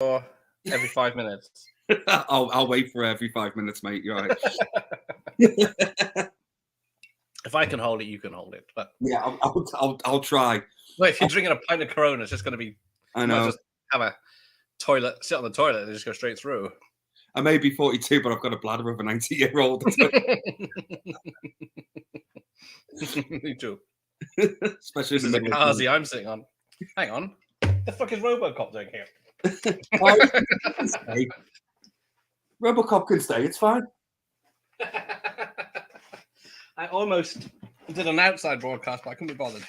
or every 5 minutes? I'll wait for every 5 minutes, mate. You're right. If I can hold it, you can hold it. But yeah, I'll try. well, if you're drinking a pint of Corona, it's just going to be. I know. Just have a toilet, sit on the toilet, and just go straight through. I may be 42, but I've got a bladder of a 90-year-old. Me too. Especially this is the Kazi I'm sitting on. Hang on. What the fuck is Robocop doing here? Robocop can stay. It's fine. I almost did an outside broadcast, but I couldn't be bothered.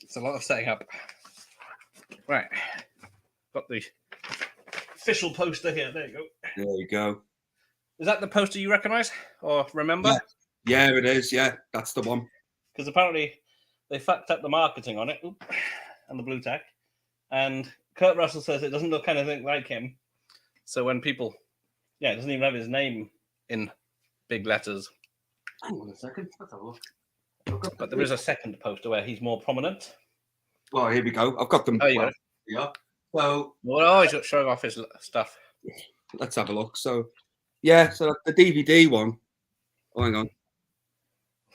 It's a lot of setting up. Right. Got the official poster here. There you go. There you go. Is that the poster you recognise or remember? Yeah, it is. Yeah, that's the one. Because apparently they fucked up the marketing on it and the blue tack. And Kurt Russell says it doesn't look anything like him. So when people, it doesn't even have his name in big letters. Hang on a second. Let's have a look. But there is a second poster where he's more prominent. Well, here we go. I've got them. Oh, you got it. Yeah. So. Well, he's showing off his stuff. Let's have a look. So, so the DVD one. Oh, hang on.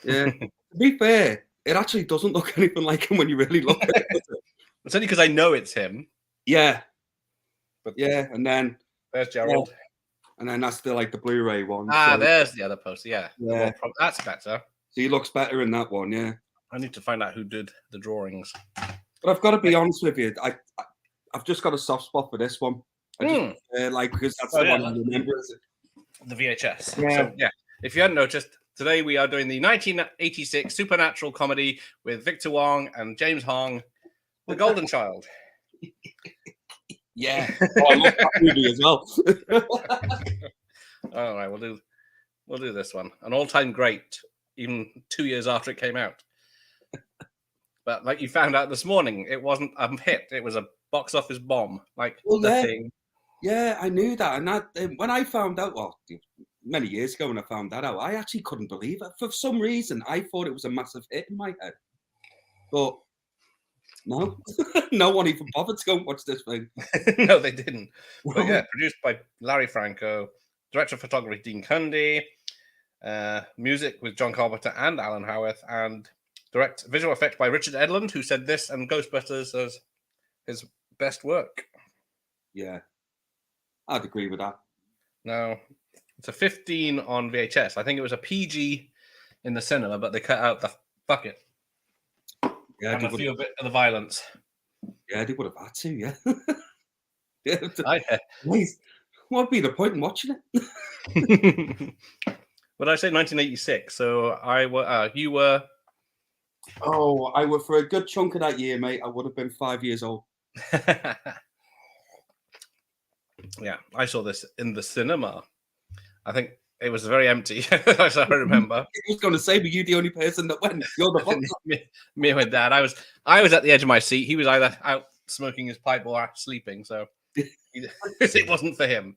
Yeah. To be fair, it actually doesn't look anything like him when you really look at it. It's only because I know it's him. Yeah. But and then there's Gerald. And then that's the Blu-ray one. There's the other poster. Yeah. That's better. So he looks better in that one. Yeah. I need to find out who did the drawings. But I've got to be honest with you. I've just got a soft spot for this one. Because that's the one I remember. The VHS. Yeah. So, if you hadn't noticed, today we are doing the 1986 supernatural comedy with Victor Wong and James Hong, The Golden Child. Yeah. I love that movie as well. All right, we'll do this one. An all-time great, even 2 years after it came out. But like you found out this morning, it wasn't a hit. It was a box office bomb. The Thing. Yeah, I knew that. And that when I found out, many years ago when I found that out, I actually couldn't believe it. For some reason, I thought it was a massive hit in my head. But no, no one even bothered to go and watch this thing. No, they didn't. But produced by Larry Franco, director of photography Dean Cundy, music with John Carpenter and Alan Howarth, and direct visual effects by Richard Edlund, who said this and Ghostbusters as his best work. Yeah, I'd agree with that. No, it's a 15 on VHS. I think it was a PG in the cinema, but they cut out the fuck it. Yeah, and a few bit of the violence. Yeah, they would have had to. Yeah. What would be the point in watching it? But I say 1986, so you were. Oh, I would for a good chunk of that year, mate. I would have been 5 years old. Yeah, I saw this in the cinema. I think it was very empty, as I remember. I was going to say, were you the only person that went? You're the me and my dad. I was at the edge of my seat. He was either out smoking his pipe or sleeping, so it wasn't for him.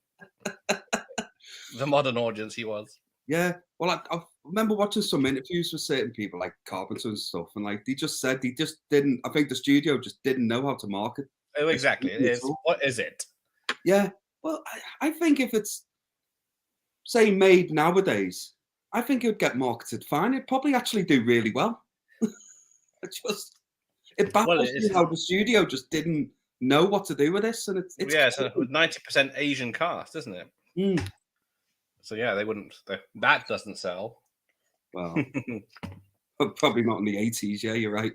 The modern audience he was. Yeah, well, I remember watching some interviews with certain people like Carpenter and stuff, and they just said they just didn't. I think the studio just didn't know how to market. Oh, exactly. It is. What is it? Yeah. Well, I think if it's say made nowadays, I think it would get marketed fine. It'd probably actually do really well. It baffles me how the studio just didn't know what to do with this, and it's so with 90% Asian cast, isn't it? Mm. So yeah, they wouldn't. That doesn't sell. Well, probably not in the 80s. Yeah, you're right.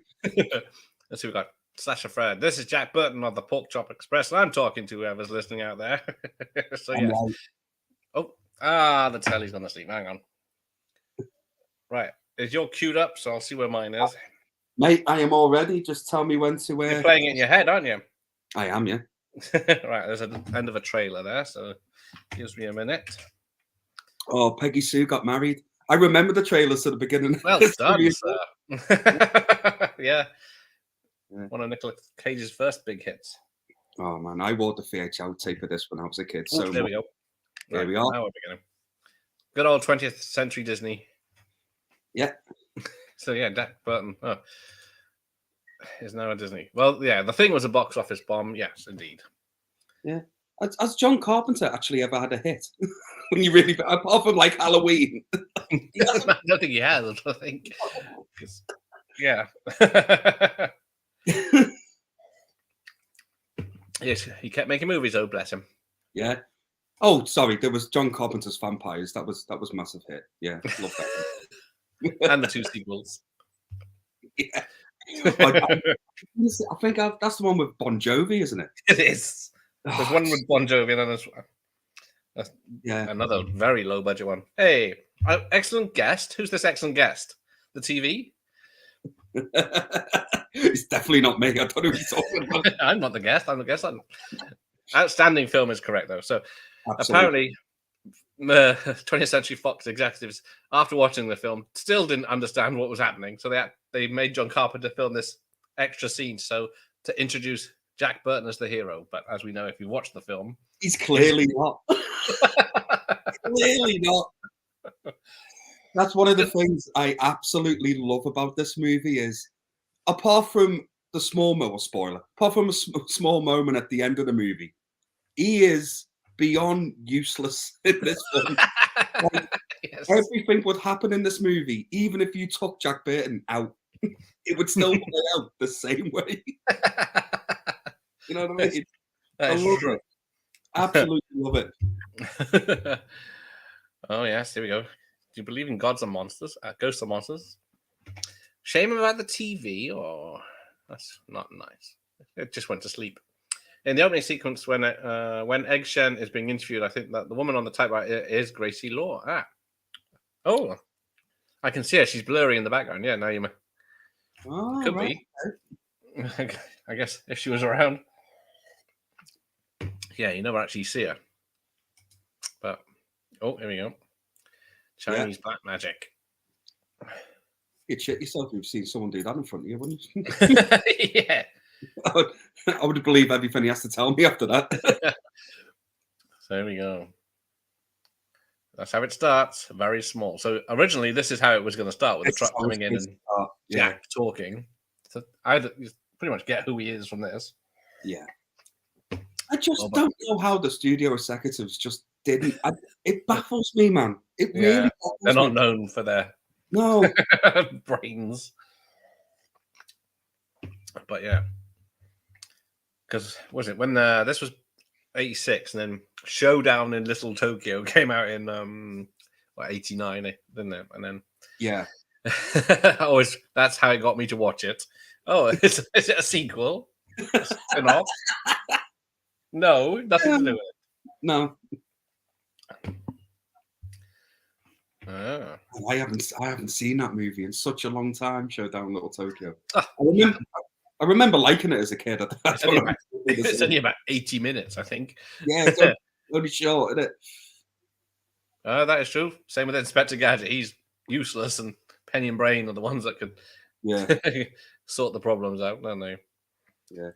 Let's see, we got Sasha Fred. This is Jack Burton of the Pork Chop Express, and I'm talking to whoever's listening out there. So yes. The telly's gonna sleep. Hang on. Right, is your queued up? So I'll see where mine is. Mate, I am all ready. Just tell me when to. You're playing it in your head, aren't you? I am, yeah. Right, there's an end of a trailer there, so gives me a minute. Oh, Peggy Sue got married. I remember the trailers at the beginning. Well done, sir. Yeah. One of Nicolas Cage's first big hits. Oh man, I wore the VHS tape of this when I was a kid. So there we go. There we are. Now we're beginning. Good old 20th century Disney. Yeah. So yeah, Jack Burton. Oh. is now a Disney. Well, yeah, The Thing was a box office bomb. Yes, indeed. Yeah. Has John Carpenter actually ever had a hit? When you really, apart from like Halloween. I don't think he has. I think. Yeah. Yes, he kept making movies. Oh, bless him. Yeah. Oh, sorry. There was John Carpenter's Vampires. That was massive hit. Yeah, love that one. And the 2 sequels. Yeah. I think that's the one with Bon Jovi, isn't it? It is. There's one with Bon Jovi, and then there's another very low budget one. Hey, excellent guest. Who's this excellent guest? The TV? It's definitely not me. I don't know who he's talking about. I'm not the guest. I'm the guest. Outstanding film is correct, though. So Absolutely. apparently, 20th Century Fox executives, after watching the film, still didn't understand what was happening. So they made John Carpenter film this extra scene to introduce Jack Burton as the hero. But as we know, if you watch the film, he's clearly not. Clearly not. That's one of the things I absolutely love about this movie is, apart from the small small moment at the end of the movie, he is beyond useless in this film. Yes. Everything would happen in this movie, even if you took Jack Burton out, it would still play out the same way. You know what I mean? I love it. Absolutely love it. Oh, yes, here we go. Do you believe in gods and monsters? Ghosts and monsters? Shame about the TV, or that's not nice. It just went to sleep. In the opening sequence, when Egg Shen is being interviewed, I think that the woman on the typewriter is Gracie Law. Oh, I can see her. She's blurry in the background. Yeah, now you could be. I guess if she was around. Yeah, you never actually see her. But here we go. Chinese black magic. You'd shit yourself if you've seen someone do that in front of you, wouldn't you? Yeah. I would believe everything he has to tell me after that. So here we go. That's how it starts. Very small. So originally, this is how it was going to start, with the truck coming in and Jack talking. So I'd pretty much get who he is from this. Yeah. I just don't know how the studio executives just didn't. It baffles me, man. It really baffles They're not me. known for their brains. But yeah. Because, was it when this was 86, and then Showdown in Little Tokyo came out in 89, didn't it? And then that's how it got me to watch it. Oh, is it a sequel? A spin-off? No, nothing to do with it. No. Ah. I haven't seen that movie in such a long time. Showdown in Little Tokyo. I remember liking it as a kid. It's only about 80 minutes, I think. Yeah, it's only short, isn't it? That is true. Same with Inspector Gadget. He's useless, and Penny and Brain are the ones that could sort the problems out, don't they? Yeah.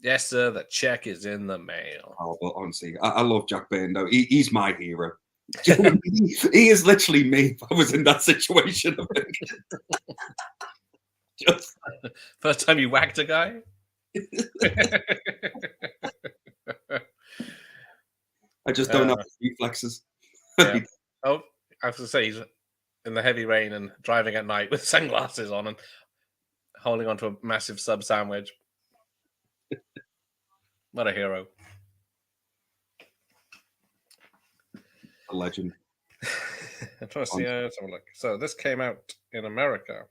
Yes, sir. The check is in the mail. Oh, well, honestly, I love Jack Burton, though. He's my hero. He is literally me if I was in that situation. Just first time you whacked a guy? I just don't have reflexes. Yeah. Oh, I have to say, he's in the heavy rain and driving at night with sunglasses on and holding onto a massive sub sandwich. What a hero. A legend. I'm trying to see. Let's have a look. So this came out in America.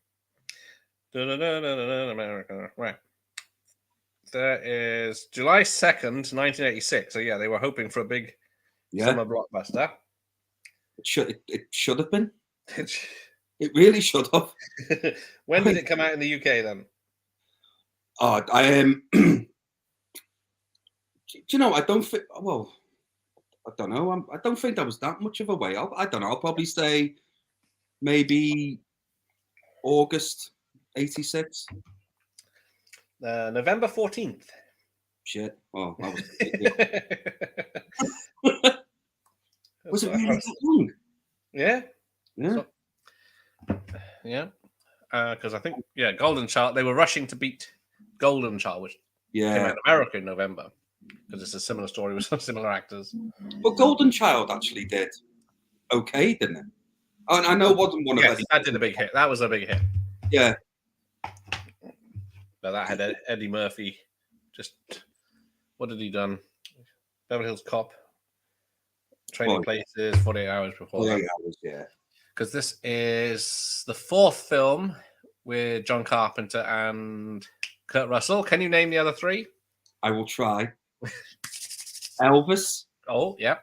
America. Right. There is July 2nd, 1986. So yeah, they were hoping for a big summer blockbuster. It should have been. It really should have. When did it come out in the UK then? Oh, I am. Do you know? I don't think. Well, I don't know. I don't think that was that much of a way. I don't know. I'll probably say maybe August 86. November 14th. Shit. Oh, that was. Was it really that long? Yeah. Yeah. So, yeah. Because I think Golden Child, they were rushing to beat Golden Child, which came out Yeah. in America in November, because it's a similar story with some similar actors. But Golden Child actually did okay, didn't it? And I know it wasn't one of Yes, us. that did a big hit. That was a big hit. Yeah. But that had Eddie Murphy. Just what had he done? Beverly Hills Cop, Trading Places, 48 Hours before that. Yeah. Because this is the fourth film with John Carpenter and Kurt Russell. Can you name the other three? I will try. Elvis. Oh, yeah.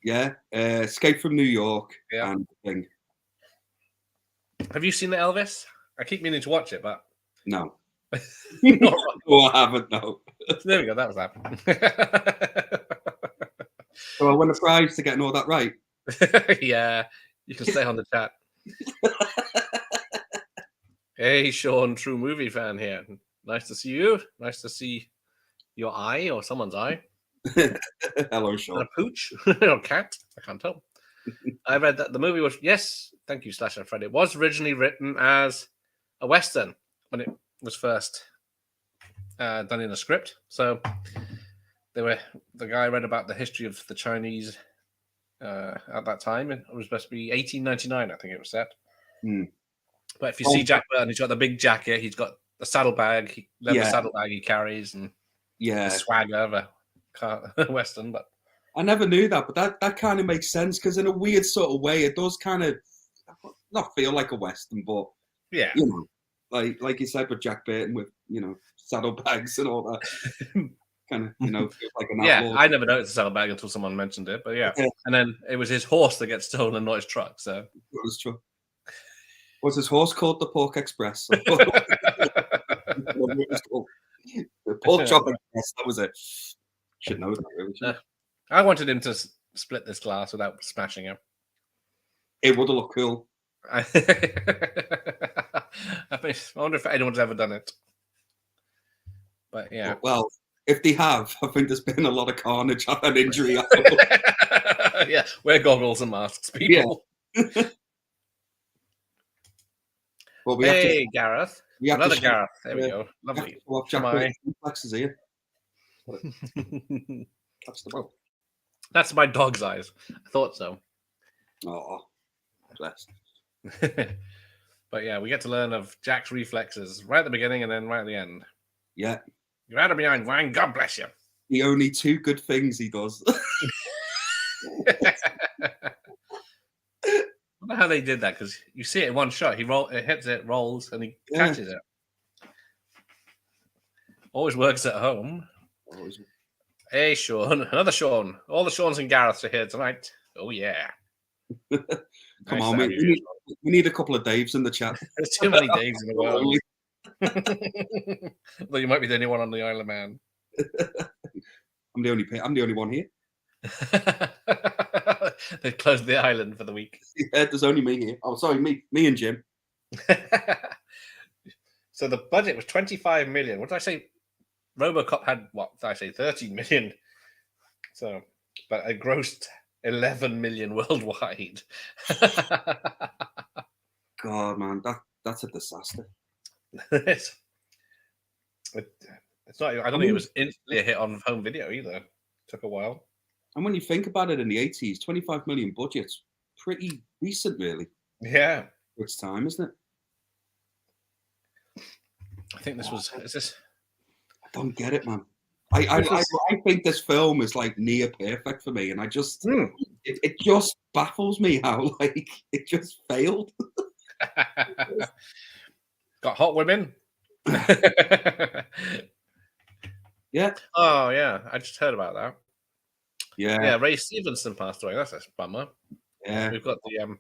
Yeah. Escape from New York. Yeah. And Thing. Have you seen the Elvis? I keep meaning to watch it, but No. no, I haven't. No. there we go. That was that. So I won a prize to getting all that right. Yeah, you can stay on the chat. Hey, Sean, true movie fan here. Nice to see you. Nice to see your eye or someone's eye. Hello, Sean. A pooch or cat. I can't tell. I read that the movie was, yes, thank you, Slasher Fred. It was originally written as a Western when it was first done in a script. So the guy read about the history of the Chinese at that time. It was supposed to be 1899, I think it was set. But if you see Jack Burton, he's got the big jacket, he's got the saddlebag, leather saddlebag he carries, and the swagger of a Western. But I never knew that, but that kind of makes sense because in a weird sort of way, it does kind of not feel like a Western, but yeah, you know, like you said with Jack Burton with saddlebags and all that. Kind of, feels like an outlaw. I never noticed the saddlebag until someone mentioned it, but yeah. And then it was his horse that gets stolen, not his truck. So it was true. Was his horse called the Pork Express? The Pork Chop Express. That was it. Should know that, really. I wanted him to split this glass without smashing it. It would have looked cool. I wonder if anyone's ever done it. But yeah. Well, if they have, I think there's been a lot of carnage and injury. Yeah, wear goggles and masks, people. Yeah. Well, Gareth. Another Gareth. There we go. Lovely. Reflexes here. That's the one. That's my dog's eyes. I thought so. Oh, bless. But yeah, we get to learn of Jack's reflexes right at the beginning and then right at the end. Yeah. You're out of behind wine. God bless you. The only two good things he does. I wonder how they did that because you see it in one shot. It hits it, rolls, and he catches it. Always works at home. Always. Hey, Sean. Another Sean. All the Seans and Gareths are here tonight. Oh, yeah. Come on, we need a couple of Daves in the chat. There's too many Daves in the world. Although you might be the only one on the Isle of Man. I'm the only one here. They've closed the island for the week. Yeah, there's only me here. Oh, sorry, me and Jim. So the budget was 25 million. What did I say? RoboCop had, what did I say, 13 million. So, but it grossed 11 million worldwide. God, man, that's a disaster. It's not. I don't think it was instantly a hit on home video either. It took a while. And when you think about it, in the 80s, 25 million budget's pretty decent, really. Yeah, it's time, isn't it? I think this was. Is this? I don't get it, man. I think this film is like near perfect for me, and I just it just baffles me how like it just failed. Got hot women. Yeah. Oh yeah, I just heard about that. Yeah. Yeah, Ray Stevenson passed away. That's a bummer. Yeah. We've got the we'll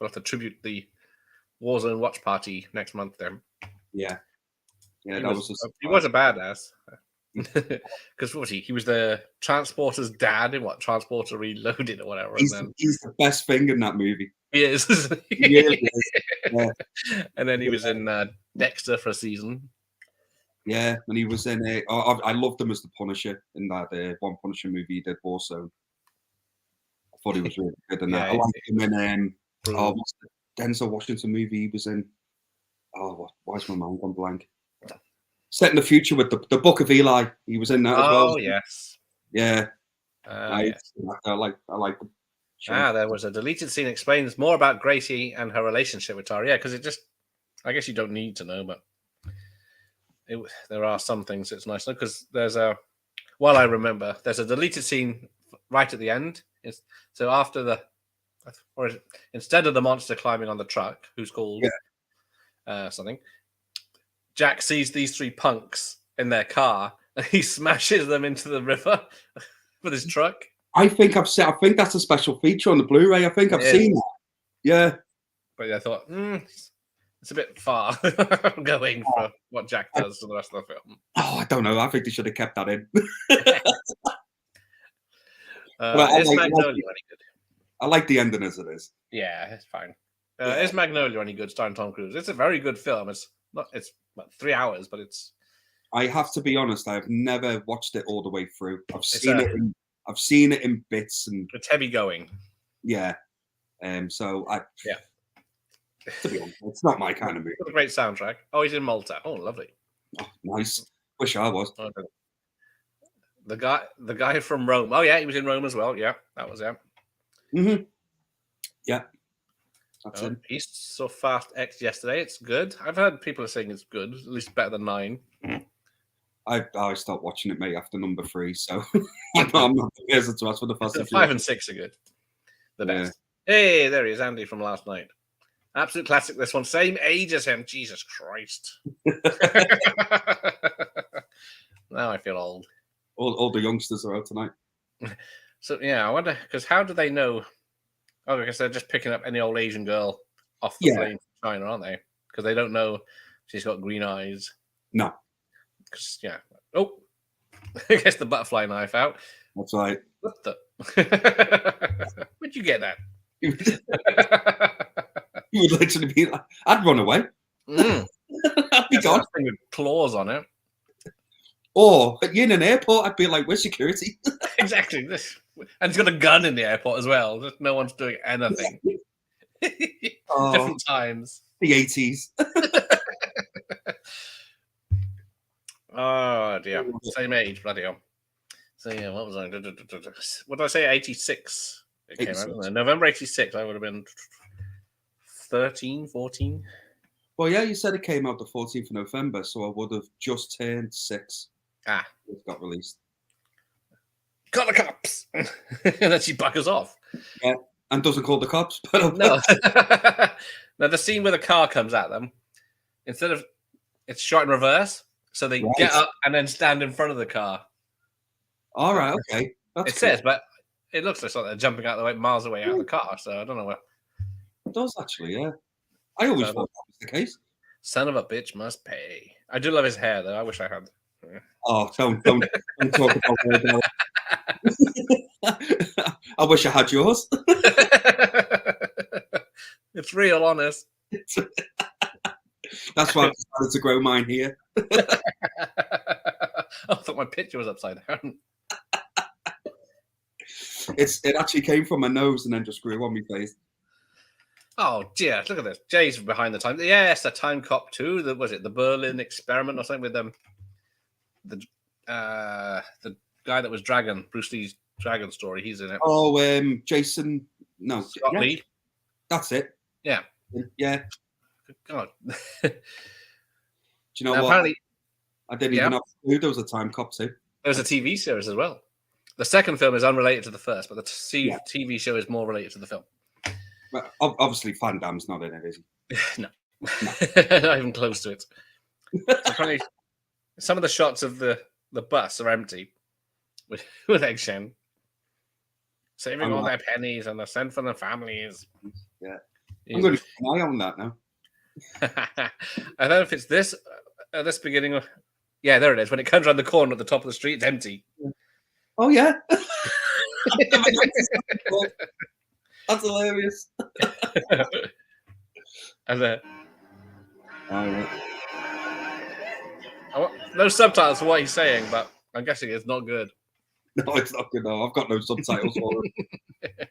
have to tribute the Warzone watch party next month then. Yeah. Yeah, he was a badass. Because what was he? He was the Transporter's dad in Transporter Reloaded or whatever. He's the best thing in that movie. He is. He really is. Yeah. And then he was in Dexter for a season. Yeah, and he was in I loved him as the Punisher in that one Punisher movie he did also. I thought he was really good in that. I liked him in what's the Denzel Washington movie he was in? Oh, why is my mind gone blank? set in the future with the Book of Eli. He was in that as well. Oh yes. Yeah. Yes. I like the show. There was a deleted scene explains more about Gracie and her relationship with Tara. Yeah, because it just, I guess you don't need to know, but there are some things that's nice to know because there's a, well, I remember there's a deleted scene right at the end. So after instead of the monster climbing on the truck, who's called something, Jack sees these three punks in their car and he smashes them into the river with his truck. I think that's a special feature on the Blu-ray. I think I've seen that. Yeah. But I thought, it's a bit far going for what Jack does for the rest of the film. Oh, I don't know. I think they should have kept that in. Is Magnolia any good? I like the ending as it is. Yeah, it's fine. Is Magnolia any good starring Tom Cruise? It's a very good film. It's 3 hours, but it's... I have to be honest, I've never watched it all the way through. I've seen it in bits, and it's heavy going. Yeah. To be honest, it's not my kind of movie. It's a great soundtrack. Oh, he's in Malta. Oh, lovely. Oh, nice. Wish I was. The guy from Rome. Oh yeah, he was in Rome as well. Yeah, that was him. Mm-hmm. Yeah. That's it. Beast So Fast X yesterday. It's good. I've heard people are saying it's good, at least better than 9. I stopped watching it, mate, after number 3, so I'm not the person to ask for the Fast and 5 and 6 are good. The best. Yeah. Hey, there he is, Andy from last night. Absolute classic, this one. Same age as him. Jesus Christ. Now I feel old. All the youngsters are out tonight. So, yeah, I wonder, because how do they know? Oh, I guess they're just picking up any old Asian girl off the plane from China, aren't they? Because they don't know she's got green eyes. No. Yeah. Oh, I guess the butterfly knife out. That's right. What the? Where'd you get that? You would literally be like, I'd run away. I'd be gone. With claws on it. Or in an airport, I'd be like, where's security? Exactly. And he's got a gun in the airport as well. Just no one's doing anything. Different times. The 80s. Oh dear. Same age, bloody hell. So yeah, what was I? What did I say? 86. It 86. Came out. November 86. I would have been 13, 14. Well, yeah, you said it came out the 14th of November, so I would have just turned 6. It got released. Call the cops! And then she buggers off. Yeah, and doesn't call the cops. But no. Now, the scene where the car comes at them, instead of... It's shot in reverse, so they get up and then stand in front of the car. All right, okay. That's says, but it looks like they're jumping out the way, miles away out of the car, so I don't know where... It does, actually, yeah. I always thought that was the case. Son of a bitch must pay. I do love his hair, though. I wish I had... Oh, don't talk about that. I wish I had yours. It's real, honest. That's why I decided to grow mine here. I thought my picture was upside down. It actually came from my nose and then just grew on my face. Oh dear! Look at this. Jay's behind the time. Yes, the Time Cop 2. Was it the Berlin Experiment or something with them? The guy that was Dragon, Bruce Lee's Dragon story. He's in it. Oh, Jason. No, Scott Lee. That's it. Yeah. Yeah. God. Do you know what? Apparently, I didn't even know who there was a Time Cop 2. There was a TV series as well. The second film is unrelated to the first, but the TV show is more related to the film. Well, obviously, Van Damme's not in it, is he? No. Not even close to it. So some of the shots of the bus are empty with Egg Shen saving all their pennies and they're sent for their families. Yeah. I'm going to keep an eye on that now. I don't know if it's this beginning of... Yeah, there it is. When it comes around the corner at the top of the street, it's empty. Oh, yeah. That's hilarious. And no subtitles for what he's saying, but I'm guessing it's not good. No, it's not good. No, I've got no subtitles for it.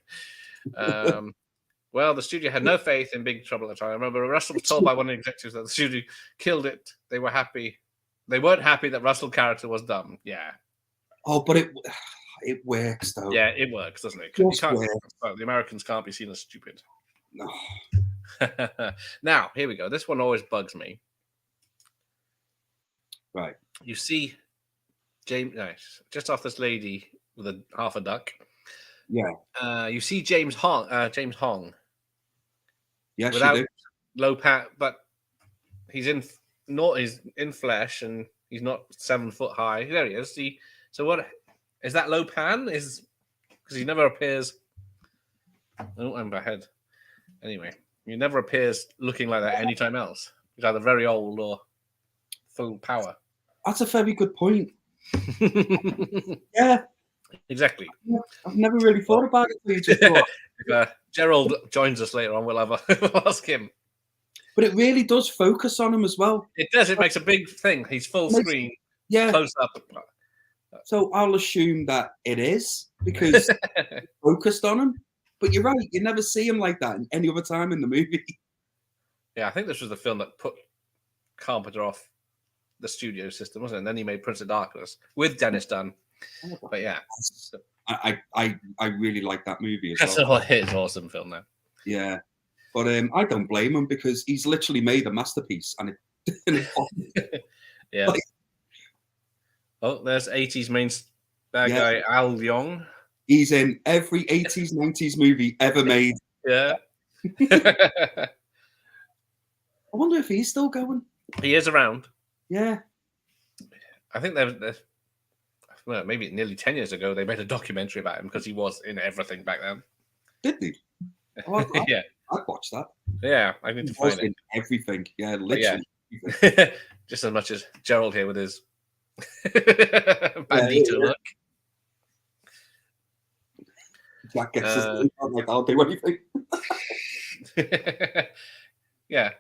Well, the studio had no faith in Big Trouble at the time. I remember Russell was told by one of the executives that the studio killed it. They were happy they weren't happy that Russell's character was dumb. Yeah. Oh, but it works though. Yeah, it works, doesn't it? Just works. Well, the Americans can't be seen as stupid. No. Now, here we go. This one always bugs me. Right. You see James, just off this lady with half a duck. Yeah. You see James Hong. Yes, without you do. low pat, but he's in flesh and he's not 7 foot high. There he is. So what is that? Low pan is because he never appears. Oh, I'm ahead. Anyway, he never appears looking like that anytime else. He's either very old or full power. That's a very good point. Yeah, exactly. I've never really thought about it. You just thought. If Gerald joins us later on, we'll ask him. But it really does focus on him as well. It does. It makes a big thing. He's full screen. Yeah. Close up. So I'll assume that it is because it's focused on him. But you're right. You never see him like that any other time in the movie. Yeah, I think this was the film that put Carpenter off the studio system, wasn't it? And then he made Prince of Darkness with Dennis Dunn. But yeah, I really like that movie as well. well. It's an awesome film now. Yeah, but I don't blame him because he's literally made a masterpiece, and yeah. Oh, there's 80s main bad guy Al Leong. He's in every 80s, 90s movie ever made. Yeah. I wonder if he's still going. He is around. Yeah. I think well, maybe nearly 10 years ago, they made a documentary about him because he was in everything back then. Did they? Oh, yeah. I'd watch that. Yeah, I need to find it. Everything. Yeah, literally. Yeah. Just as much as Gerald here with his bandito look. Jack gets his name on, like, I'll do anything. Yeah.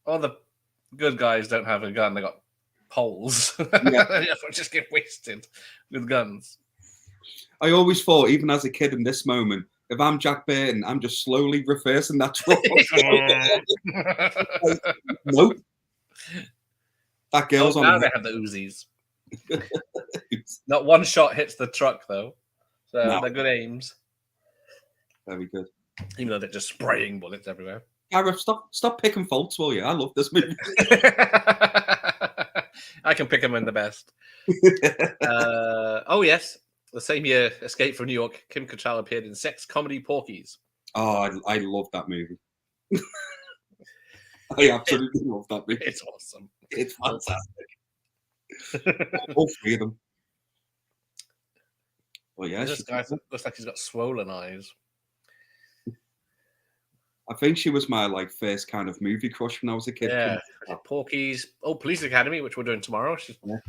All the good guys don't have a gun. They got poles. Yeah. Just get wasted with guns. I always thought, even as a kid in this moment, if I'm Jack Burton, I'm just slowly reversing that truck. Nope. That girl's on. Now they have the Uzis. Not one shot hits the truck, though. So they're good aims. Very good. Even though they're just spraying bullets everywhere. Gareth, stop picking faults, will you? I love this movie. I can pick them in the best. Oh, yes. The same year, Escape from New York, Kim Cattrall appeared in sex comedy Porky's. Oh, I love that movie. I absolutely love that movie. It's awesome. It's fantastic. All three of them. Well, yeah. This guy looks like he's got swollen eyes. I think she was my first kind of movie crush when I was a kid. Yeah, Porky's. Oh, Police Academy, which we're doing tomorrow. She's in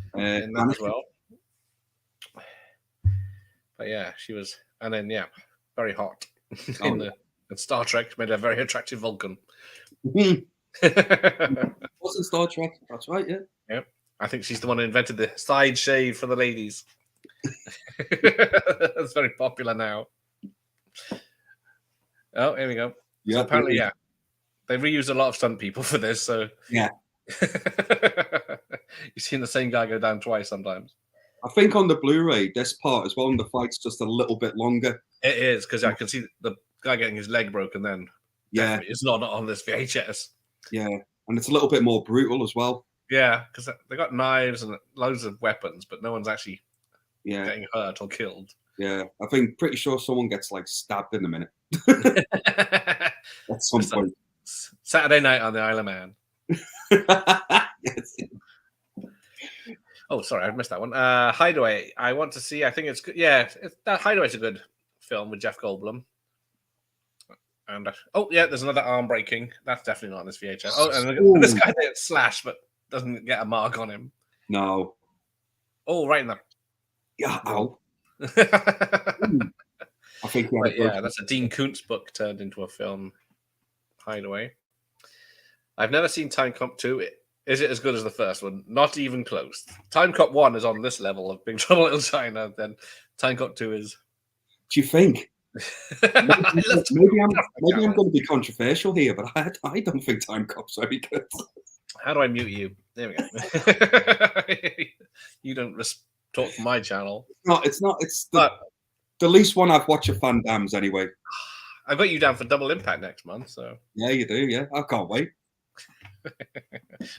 that as well. But yeah, she was, and then very hot. In Star Trek made a very attractive Vulcan. Wasn't Star Trek? That's right. Yeah. Yep. I think she's the one who invented the side shave for the ladies. It's very popular now. Oh, here we go. Yeah, so apparently, they reused a lot of stunt people for this. So yeah, you've seen the same guy go down twice sometimes. I think on the Blu-ray, this part as well, and the fight's just a little bit longer. It is because I can see the guy getting his leg broken. Then it's not on this VHS. Yeah, and it's a little bit more brutal as well. Yeah, because they got knives and loads of weapons, but no one's actually getting hurt or killed. Yeah, I think pretty sure someone gets stabbed in a minute. At some point. Saturday night on the Isle of Man. Yes. Oh, sorry, I missed that one. Hideaway. I want to see. I think it's good. Yeah, that Hideaway's a good film with Jeff Goldblum. And there's another arm breaking. That's definitely not on this VHS. Oh, and this guy did slash, but doesn't get a mark on him. No. Oh, right in the. Yeah. Ow. I think. That's a Dean Koontz book turned into a film. Hideaway. I've never seen Time Cop 2. Is it as good as the first one? Not even close. Time Cop 1 is on this level of Big Trouble in Little China. Then Time Cop 2 is. Do you think? maybe I'm going to be controversial here, but I don't think Time Cop's very good. How do I mute you? There we go. You don't talk for my channel. No, it's not. It's But the least one I've watched of Van Damme's anyway. I've got you down for Double Impact next month, so. Yeah, you do. Yeah, I can't wait.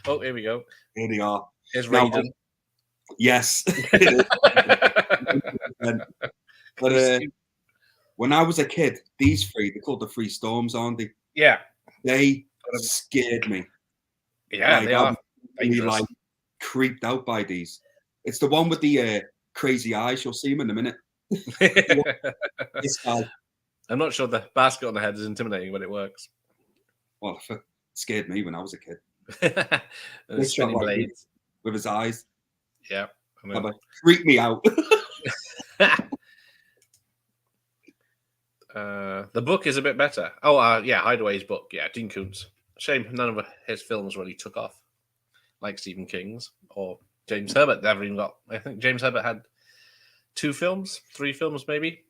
Oh, here we go. Here they are. Here's Now, Raiden. Yes. But when I was a kid, these three, they're called the Three Storms, aren't they? Yeah. They scared me. Yeah, Like, they are. Really, like, creeped out by these. It's the one with the crazy eyes. You'll see him in a minute. This guy. I'm not sure the basket on the head is intimidating, but it works. Well, it scared me when I was a kid. And the spinning blades. With his eyes. Yeah. Freaked me out. The book is a bit better. Oh, yeah, Hideaway's book. Yeah, Dean Koontz. Shame none of his films really took off, like Stephen King's or James Herbert. Never even got. I think James Herbert had 2 films, 3 films, maybe.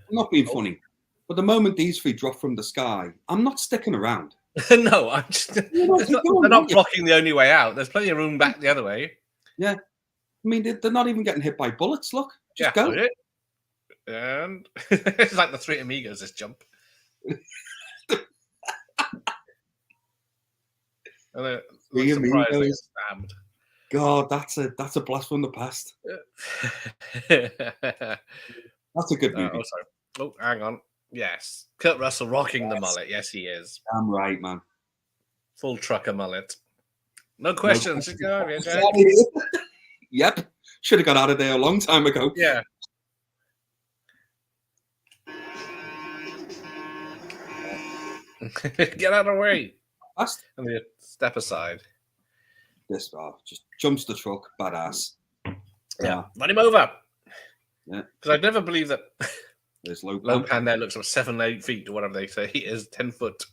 I'm not being funny, but the moment these three drop from the sky, I'm not sticking around. No, I'm just. They're not blocking the only way out. There's plenty of room back the other way. Yeah, I mean they're not even getting hit by bullets. Look, just go. And it's like the Three Amigos. This jump. And Three Amigos. Stabbed. God, that's a blast from the past. That's a good movie. Sorry. Oh, hang on. Yes, Kurt Russell rocking the mullet. Yes, he is. Damn right, man. Full trucker mullet. No questions. Yep. Should have got out of there a long time ago. Yeah. Get out of the way. Fast. And then step aside. This just jumps the truck, badass. Yeah. Run him over. Yeah. Because I'd never believe that There's Lopan there looks like 7, 8 feet or whatever they say. He is 10 foot.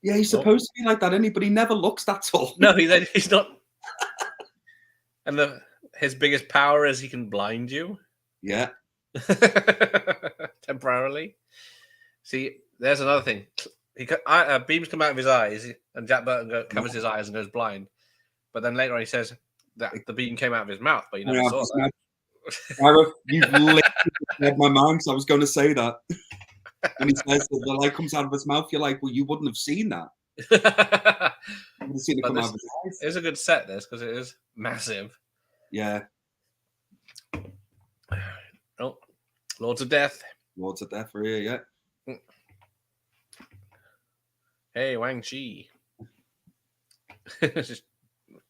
Yeah, he's supposed to be like that, but he never looks that tall. No, he's not. And his biggest power is he can blind you. Yeah. Temporarily. See, there's another thing. Beams come out of his eyes, and Jack Burton covers his eyes and goes blind. But then later on, he says that the beam came out of his mouth, but you never saw that. Gareth, you've literally read my mind, so I was going to say that. And he says that the light comes out of his mouth. You're like, well, you wouldn't have seen that. You would have seen it come out of his eyes. It's a good set, this, because it is massive. Yeah. Oh, Lords of Death. Lords of Death for here, yeah. Hey, Wang Chi. Just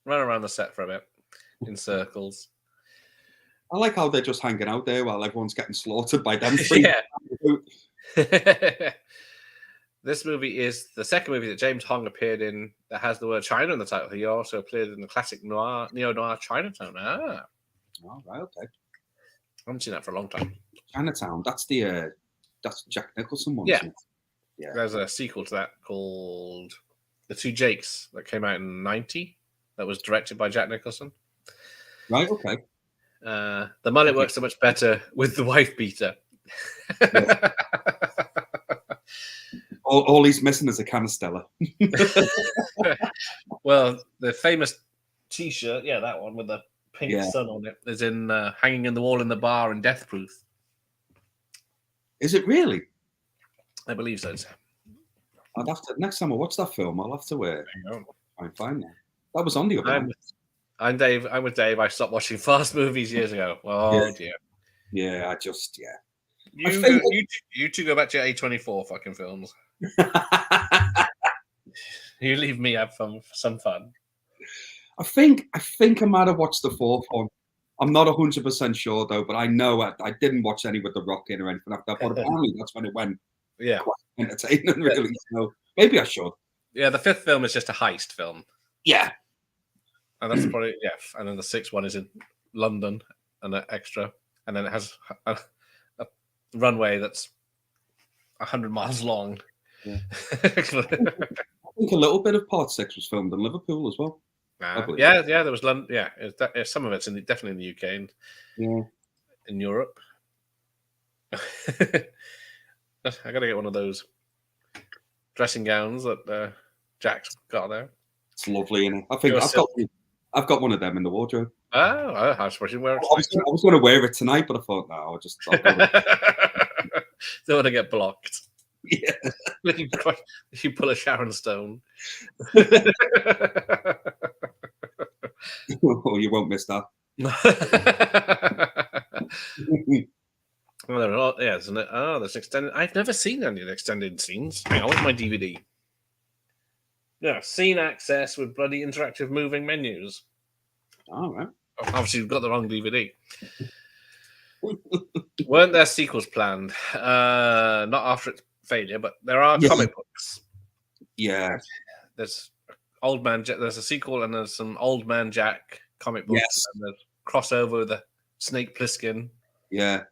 run around the set for a bit in circles. I like how they're just hanging out there while everyone's getting slaughtered by them three. Yeah. This movie is the second movie that James Hong appeared in that has the word China in the title. He also appeared in the classic neo-noir Chinatown. Oh, right, okay. I haven't seen that for a long time. Chinatown, that's that's Jack Nicholson one. Yeah. Yeah. There's a sequel to that called The Two Jakes that came out in 90 that was directed by Jack Nicholson. Right, okay. The mullet works so much better with the wife beater. Yeah. All he's missing is a can of Stella. Well, the famous T-shirt, yeah, that one with the pink sun on it, is in hanging in the wall in the bar in Death Proof. Is it really? I believe so. I'd have to, next time I watch that film, I'll have to try and find that. That was on the other one. I'm Dave. I'm with Dave. I stopped watching fast movies years ago. Oh dear. Yeah, You two go back to your A24 fucking films. You leave me have some fun. I think I might have watched the fourth one. I'm not 100% sure though, but I know I didn't watch any with The Rock in or anything like that. But apparently that's when it went quite entertaining, really. So maybe I should. Yeah, the fifth film is just a heist film. Yeah. And that's probably, and then the sixth one is in London and an extra. And then it has a runway that's 100 miles long. Yeah. I think a little bit of part 6 was filmed in Liverpool as well. There was London. Yeah, some of it's definitely in the UK and in Europe. I gotta get one of those dressing gowns that Jack's got there. It's lovely, and I think I've got one of them in the wardrobe. Oh, I suppose you wear it. I was going to wear it tonight, but I thought, no, I'll go with it. Don't want to get blocked. Yeah. You pull a Sharon Stone. Oh, you won't miss that. Well, yeah, isn't it? Oh, there's extended. I've never seen any of the extended scenes. Hang on, where's my DVD? Yeah, scene access with bloody interactive moving menus. All right. Obviously, you've got the wrong DVD. Weren't there sequels planned? Not after its failure, but there are comic books. Yeah. There's Old Man Jack. There's a sequel, and there's some Old Man Jack comic books. Yes. And there's crossover with the Snake Plissken. Yeah.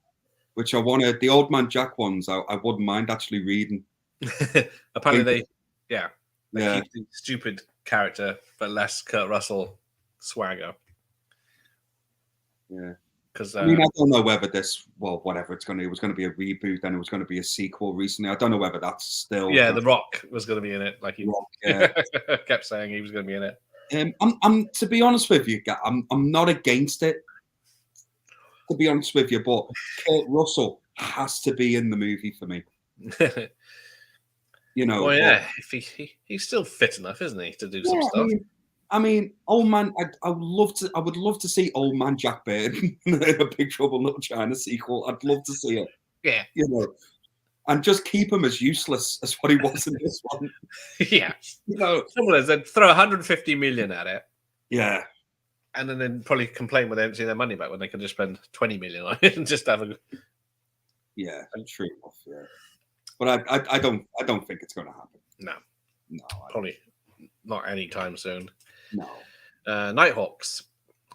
Which I wanted. The Old Man Jack ones, I wouldn't mind actually reading. Apparently, they Yeah. keep the stupid character, but less Kurt Russell swagger. Yeah. Because I mean, I don't know whether whatever it was going to be a reboot, then it was going to be a sequel recently. I don't know whether that's still. Yeah, The Rock was going to be in it. Like he Rock, kept saying he was going to be in it. I'm to be honest with you, I'm not against it. To be honest with you, but Kurt Russell has to be in the movie for me. You know. Well, yeah, if he's still fit enough, isn't he, to do some stuff? I mean, Old Man. I would love to see Old Man Jack Burton in a Big Trouble in Little China sequel. I'd love to see it. Yeah, you know, and just keep him as useless as what he was in this one. Yeah, you know, someone is they'd throw 150 million at it. Yeah, and then probably complain when they don't see their money back when they can just spend 20 million on it and just have a. Yeah, true enough. Yeah, but I don't think it's going to happen. No, probably not anytime soon. No. Nighthawks.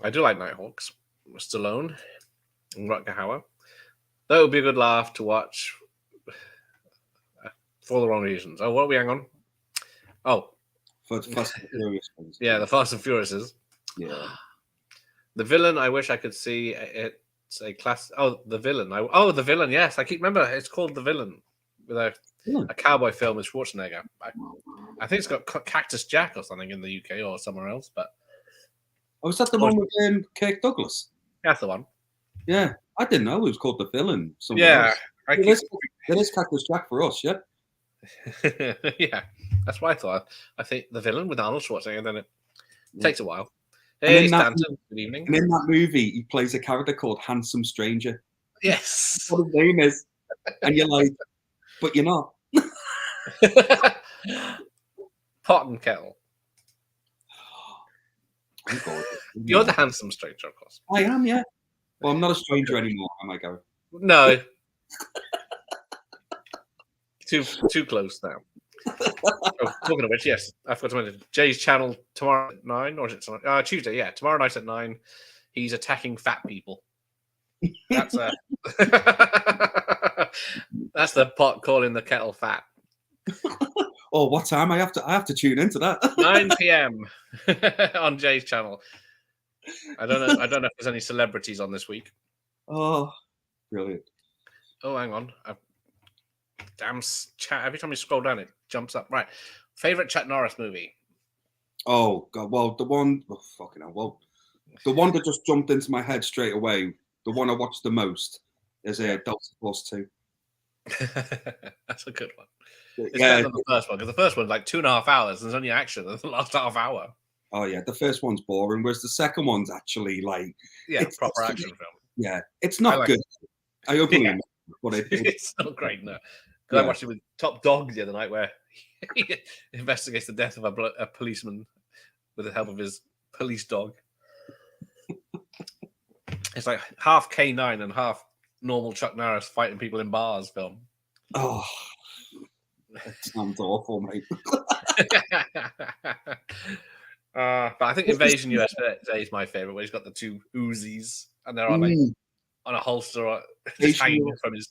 I do like Nighthawks. Stallone and Rutger Hauer. That would be a good laugh to watch for the wrong reasons. Oh, what are we hang on? Oh. For the Fast and Furious ones. Yeah, the Fast and Furiouses. Yeah. The villain, I wish I could see. It's a class. Oh, The Villain. The Villain, yes. I keep remember it's called The Villain. With a cowboy film with Schwarzenegger. I think it's got Cactus Jack or something in the UK or somewhere else. But was that the one with Kirk Douglas? That's the one. Yeah, I didn't know it was called The Villain. Yeah, it is Cactus Jack for us. Yeah. Yeah, that's what I thought. I think The Villain with Arnold Schwarzenegger. Then it takes a while. Hey, Stanton. Good evening. And in that movie, he plays a character called Handsome Stranger. Yes. That's what his name is, and you're like. But you're not. Pot and kettle. You're the handsome stranger, of course. I am, yeah. Well, I'm not a stranger anymore, am I, Gary? No. Too close now. Talking of which, yes, I forgot to mention Jay's channel tomorrow at 9, or is it tonight? Tuesday? Yeah, tomorrow night at 9. He's attacking fat people. That's that's the pot calling the kettle fat. Oh, what time? I have to tune into that. 9 p.m. on Jay's channel. I don't know if there's any celebrities on this week. Oh, brilliant. Oh, hang on. Damn chat. Every time you scroll down, it jumps up. Right. Favorite Chuck Norris movie? Oh, God. Well, the one... Oh, fucking hell. Well, the one that just jumped into my head straight away, the one I watched the most, is Delta Force 2. That's a good one. It's better than the first one, because the first one's like 2.5 hours, and there's only action in the last half hour. Oh, yeah. The first one's boring, whereas the second one's actually like... Yeah, proper action film. Yeah. It's not good. I openly admit, but it's not great, no. Because I watched it with Top Dog the other night, where he investigates the death of a policeman with the help of his police dog. It's like half K9 and half normal Chuck Norris fighting people in bars film. Oh, that sounds awful, mate. But I think Invasion USA is my favorite, where he's got the two Uzis and they're on on a holster, just hanging from his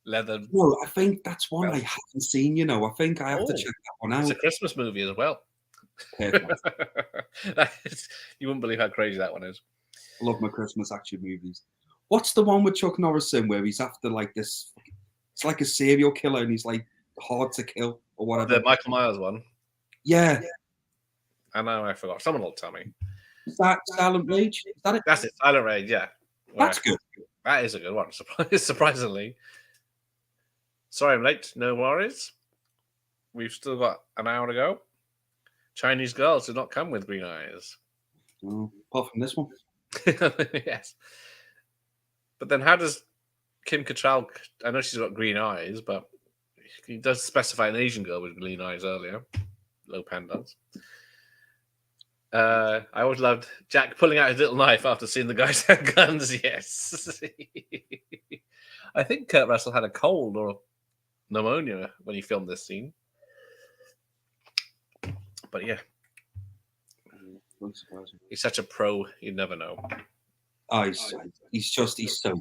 leather. No, I think that's one I haven't seen. You know, I think I have to check that one out. It's a Christmas movie as well. You wouldn't believe how crazy that one is. I love my Christmas action movies. What's the one with Chuck Norris in where he's after like this? It's like a serial killer and he's like hard to kill. or whatever. The Michael Myers one. Yeah. I know, I forgot. Someone will tell me. Is that Silent Rage? Is that it? That's it, Silent Rage, yeah. That's good. That is a good one, surprisingly. Sorry I'm late, no worries. We've still got an hour to go. Chinese girls do not come with green eyes. Apart from this one. Yes. But then how does Kim Cattrall, I know she's got green eyes, but he does specify an Asian girl with green eyes earlier. Lo Pan does. I always loved Jack pulling out his little knife after seeing the guys have guns. Yes. I think Kurt Russell had a cold or pneumonia when he filmed this scene. But yeah. He's such a pro, you never know. Oh, he's so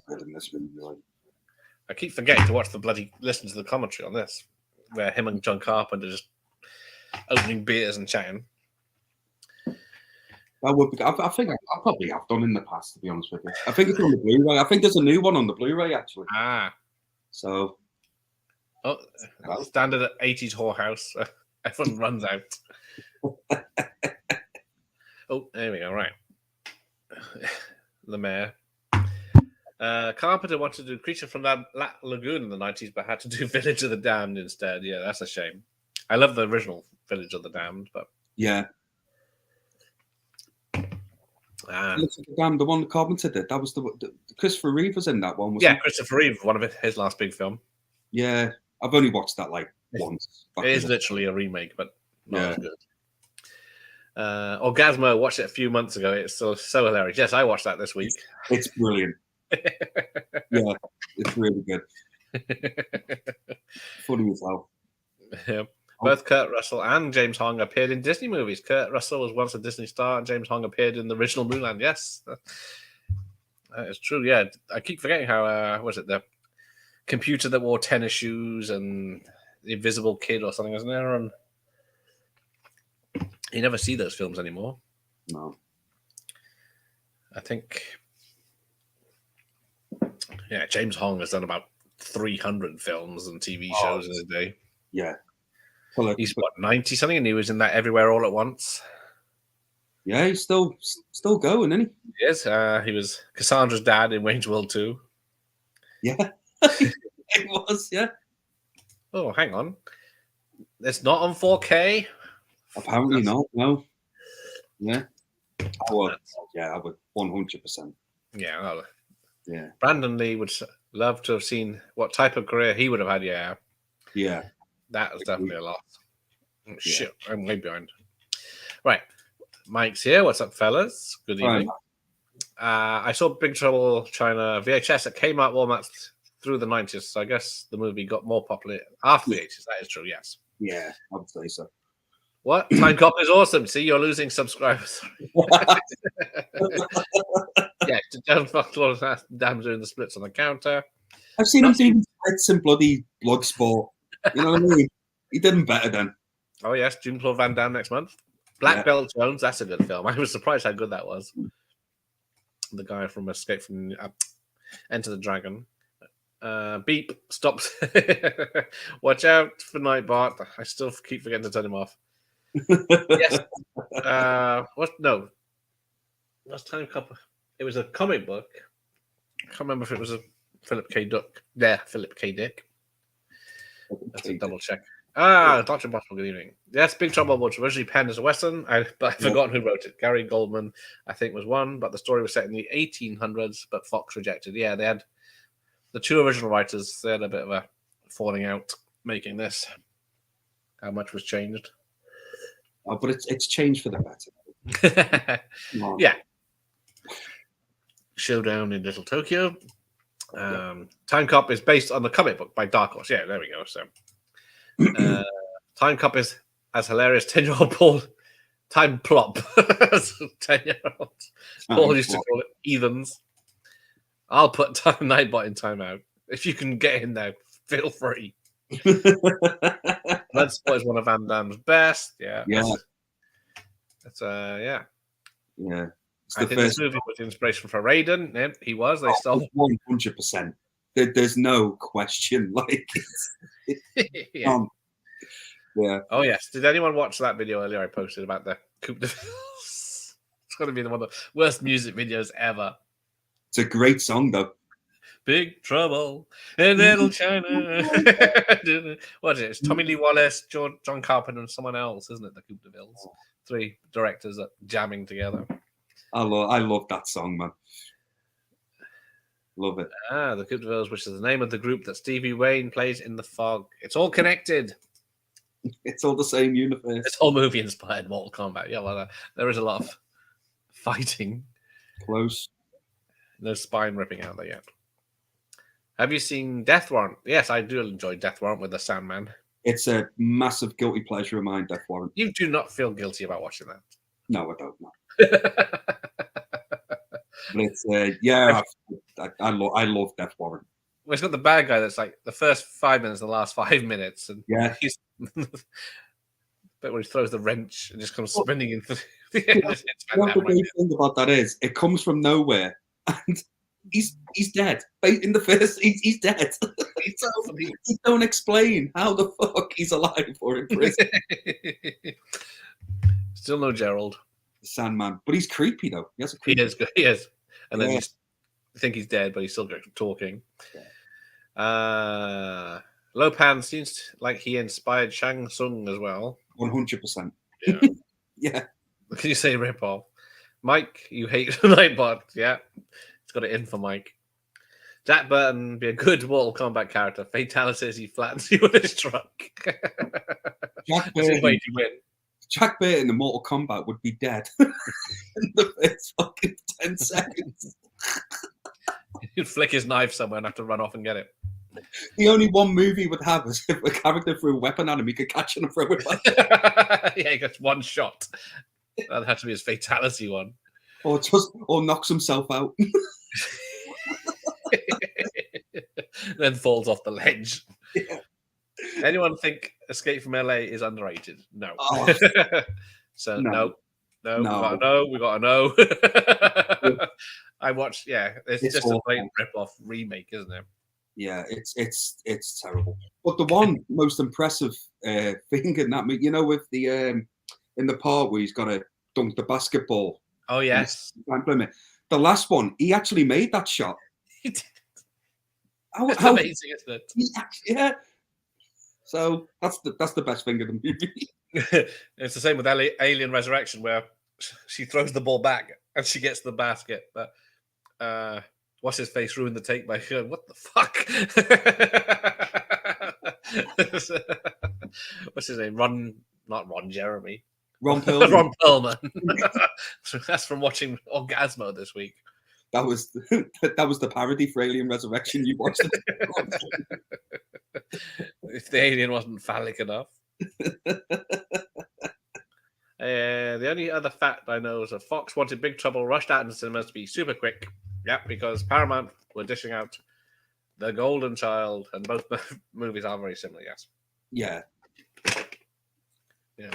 good in this movie. Like. I keep forgetting to listen to the commentary on this, where him and John Carpenter just opening beers and chatting. I think I probably have done in the past, to be honest with you. I think it's on the Blu-ray. I think there's a new one on the Blu-ray, actually. So. Oh, standard at 80s whorehouse. Everyone runs out. Oh, there we go. Right. The mayor. Carpenter wanted to do Creature from La Lagoon in the 90s, but had to do Village of the Damned instead. Yeah, that's a shame. I love the original Village of the Damned, but yeah. The one that Carpenter did. That was the Christopher Reeve was in that one. Wasn't yeah, Christopher Reeve, one of his last big film. Yeah, I've only watched that like once. It is literally a remake, but not as good. Orgasmo, watched it a few months ago. It's so hilarious. Yes, I watched that this week. It's brilliant. Yeah, it's really good. Funny as hell. Yeah. Both Kurt Russell and James Hong appeared in Disney movies. Kurt Russell was once a Disney star, and James Hong appeared in the original Mulan. Yes, that is true. Yeah, I keep forgetting how was it the computer that wore tennis shoes and the Invisible Kid or something, isn't there? And you never see those films anymore. No. I think, yeah, James Hong has done about 300 films and TV shows in a day. Yeah. Well, he's what, 90-something, and he was in that Everywhere All at Once. Yeah, he's still going, isn't he? He is. He was Cassandra's dad in Wayne's World 2. Yeah. It was, yeah. Oh, hang on. It's not on 4K? Apparently not, no. Yeah. I would 100%. Yeah. Well, yeah. Brandon Lee would love to have seen what type of career he would have had, yeah. Yeah. That was definitely a lot. Yeah. Shit, I'm way behind. Right. Mike's here. What's up, fellas? Good evening. I saw Big Trouble China VHS. It came out Walmart through the 90s, so I guess the movie got more popular after the 80s. That is true, yes. Yeah, I would say so. What? Time Cop is awesome. See, you're losing subscribers. Yeah, don't fuck damn doing the splits on the counter. I've seen him doing splits in bloody Bloodsport. You know what I mean? He did him better then. Oh, yes, Jean-Claude Van Damme next month. Black Belt Jones, that's a good film. I was surprised how good that was. The guy from Escape from Enter the Dragon. Beep, stops. Watch out for Nightbot. I still keep forgetting to turn him off. Yes. Last time it was a comic book. I can't remember if it was a Philip K. Dick. Yeah, Philip K. Dick. Let's double check. Dr. Impossible, good evening. Yes, Big Trouble was originally penned as a Western, but I've forgotten who wrote it. Gary Goldman, I think, was one, but the story was set in the 1800s, but Fox rejected. Yeah, they had the two original writers, they had a bit of a falling out making this. How much was changed? Oh, but it's changed for the better. Yeah. Showdown in Little Tokyo. Time Cop is based on the comic book by Dark Horse. Yeah, there we go. So, Time Cop is as hilarious. 10-year-old Paul Time Plop. 10-year-old Paul used to call it Evans. I'll put Nightbot in timeout. If you can get in there, feel free. Bloodsport is one of Van Damme's best. Yeah. That's yeah. I think this movie was inspiration for Raiden. Yeah, he was. They stole 100%. There's no question. Like, Yeah. Oh yes. Did anyone watch that video earlier I posted about the Coupe de Ville? It's got to be one of the worst music videos ever. It's a great song, though. Big Trouble in Little China. What is it? It's Tommy Lee Wallace, John Carpenter, and someone else, isn't it? The Coupe de Villes. 3 directors that jamming together. I love that song, man. Love it. The Coupe de Villes, which is the name of the group that Stevie Wayne plays in The Fog. It's all connected. It's all the same universe. It's all movie inspired Mortal Kombat. Yeah, well, there is a lot of fighting. Close. No spine ripping out there yet. Have you seen Death Warrant? Yes, I do enjoy Death Warrant with the Sandman. It's a massive guilty pleasure of mine, Death Warrant. You do not feel guilty about watching that. No, I don't know. But it's yeah, I love Death Warrant. Well, it's got the bad guy that's like the first 5 minutes, the last 5 minutes, and Yeah. he's but when he throws the wrench and just comes spinning into the What the great thing about that is, it comes from nowhere, and he's dead. In the first, he's dead. He don't explain how the fuck he's alive or in prison. Still no Gerald. Sandman, but he's creepy though. He has a creepy. He is good. He is, and then Yeah. you think he's dead, but he's still talking. Lopan seems like he inspired Shang Tsung as well. 100%. Yeah. Yeah. Can you say rip off? Mike, you hate Nightbot. Yeah. It's got it in for Mike. Jack Burton be a good Mortal Kombat character. Fatalities, he flattens you with his truck. Jack That's his way Burton, to win. Jack Burton in Mortal Kombat would be dead in the first fucking 10 seconds. He'd flick his knife somewhere and have to run off and get it. The only one move he would have is if a character threw a weapon at him, he could catch it and throw it back. Yeah, he gets one shot. That'd have to be his fatality one. Or knocks himself out. Then falls off the ledge. Yeah. Anyone think Escape from LA is underrated? No. Oh. So No. no. We got a no. I watched. Yeah, it's just awful. a blatant rip-off remake, isn't it? Yeah, it's terrible. But the one most impressive thing in that, you know, with the in the part where he's got to dunk the basketball. Oh yes. The last one, he actually made that shot. It's How, amazing, isn't it? yeah. So that's the best thing of the movie. It's the same with Alien Resurrection, where she throws the ball back and she gets the basket, but what's his face ruined the take by going, what the fuck? What's his name? Not Ron Jeremy. Ron Perlman. Ron Perlman. So that's from watching Orgasmo this week. That was the parody for Alien Resurrection. You watched it. If the alien wasn't phallic enough. The only other fact I know is that Fox wanted Big Trouble rushed out into cinemas to be super quick. Yeah, because Paramount were dishing out The Golden Child, and both movies are very similar, yes. Yeah. Yeah.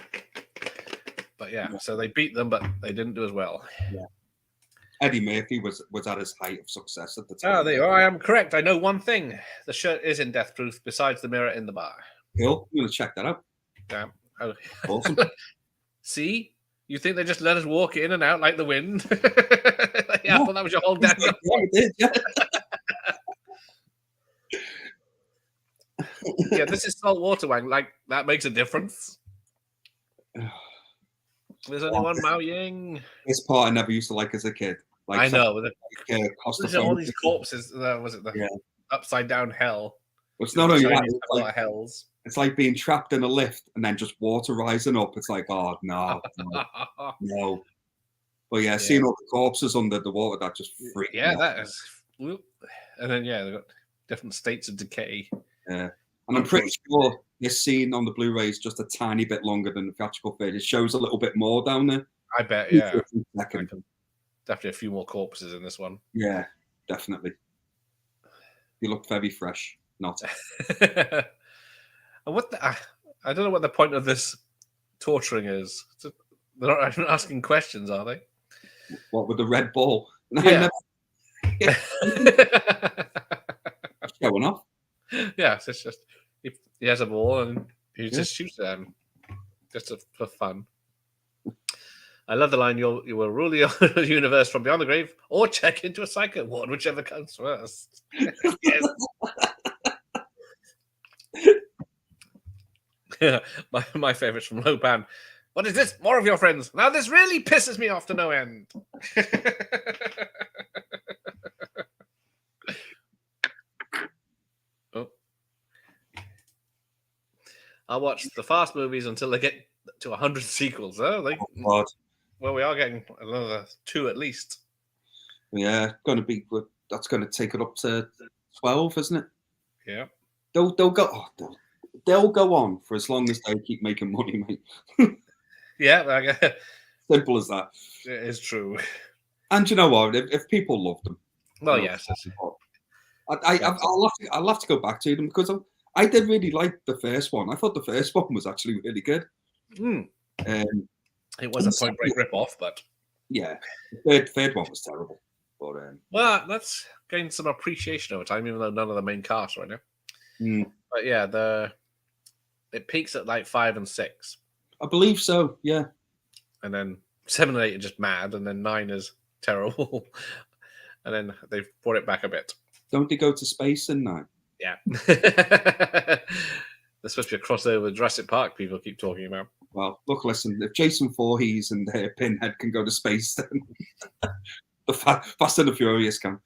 But yeah, so they beat them, but they didn't do as well. Yeah. Eddie Murphy was at his height of success at the time. Oh, there you are. I am correct. I know one thing. The shirt is in Death Proof besides the mirror in the bar. Cool. I'm going to check that out. Yeah. Oh. Awesome. See? You think they just let us walk in and out like the wind? Yeah, I thought that was your whole damn. Yeah, it did, yeah. Yeah, this is saltwater wang. Like, that makes a difference. There's only one Mao Ying. This part I never used to like as a kid. Like, I know. Costa All these corpses. Was it the Yeah. upside down hell? It's not only that. Chinese It's have a lot like, of hells. it's like being trapped in a lift and then just water rising up. It's like, oh no, no. But yeah, seeing all the corpses under the water, that just freaked me out. That is. And then they've got different states of decay. Yeah. And I'm pretty sure this scene on the Blu-ray is just a tiny bit longer than the theatrical version. It shows a little bit more down there. I bet. Yeah. Second. Definitely a few more corpses in this one. Yeah, definitely. You look very fresh. Not. And I don't know what the point of this torturing is. They're not asking questions, are they? What with the red ball? Yeah. Showing off. Yeah, it's just he has a ball and He just shoots them just for fun. I love the line, you will rule the universe from beyond the grave or check into a psycho ward, whichever comes first. my favourites from Lopan. What is this? More of your friends. Now this really pisses me off to no end. Oh. I'll watch the Fast movies until they get to 100 sequels. Oh, God. Well, we are getting another 2 at least. Yeah, that's going to take it up to 12, isn't it? Yeah. They'll go on for as long as they keep making money, mate. Yeah, simple as that. It is true. And you know what? If people love them, well, yes, I'll have to go back to them because I did really like the first one. I thought the first one was actually really good. It was a Point Break rip-off, but yeah, the third one was terrible. But well, that's gained some appreciation over time, even though none of the main cast right now. But yeah, it peaks at like 5 and 6. I believe so. Yeah, and then 7 and 8 are just mad, and then 9 is terrible, and then they've brought it back a bit. Don't they go to space in 9? Yeah. There's supposed to be a crossover with Jurassic Park people keep talking about. Well, look, listen, if Jason Voorhees and Pinhead can go to space, then the Fast and the Furious can.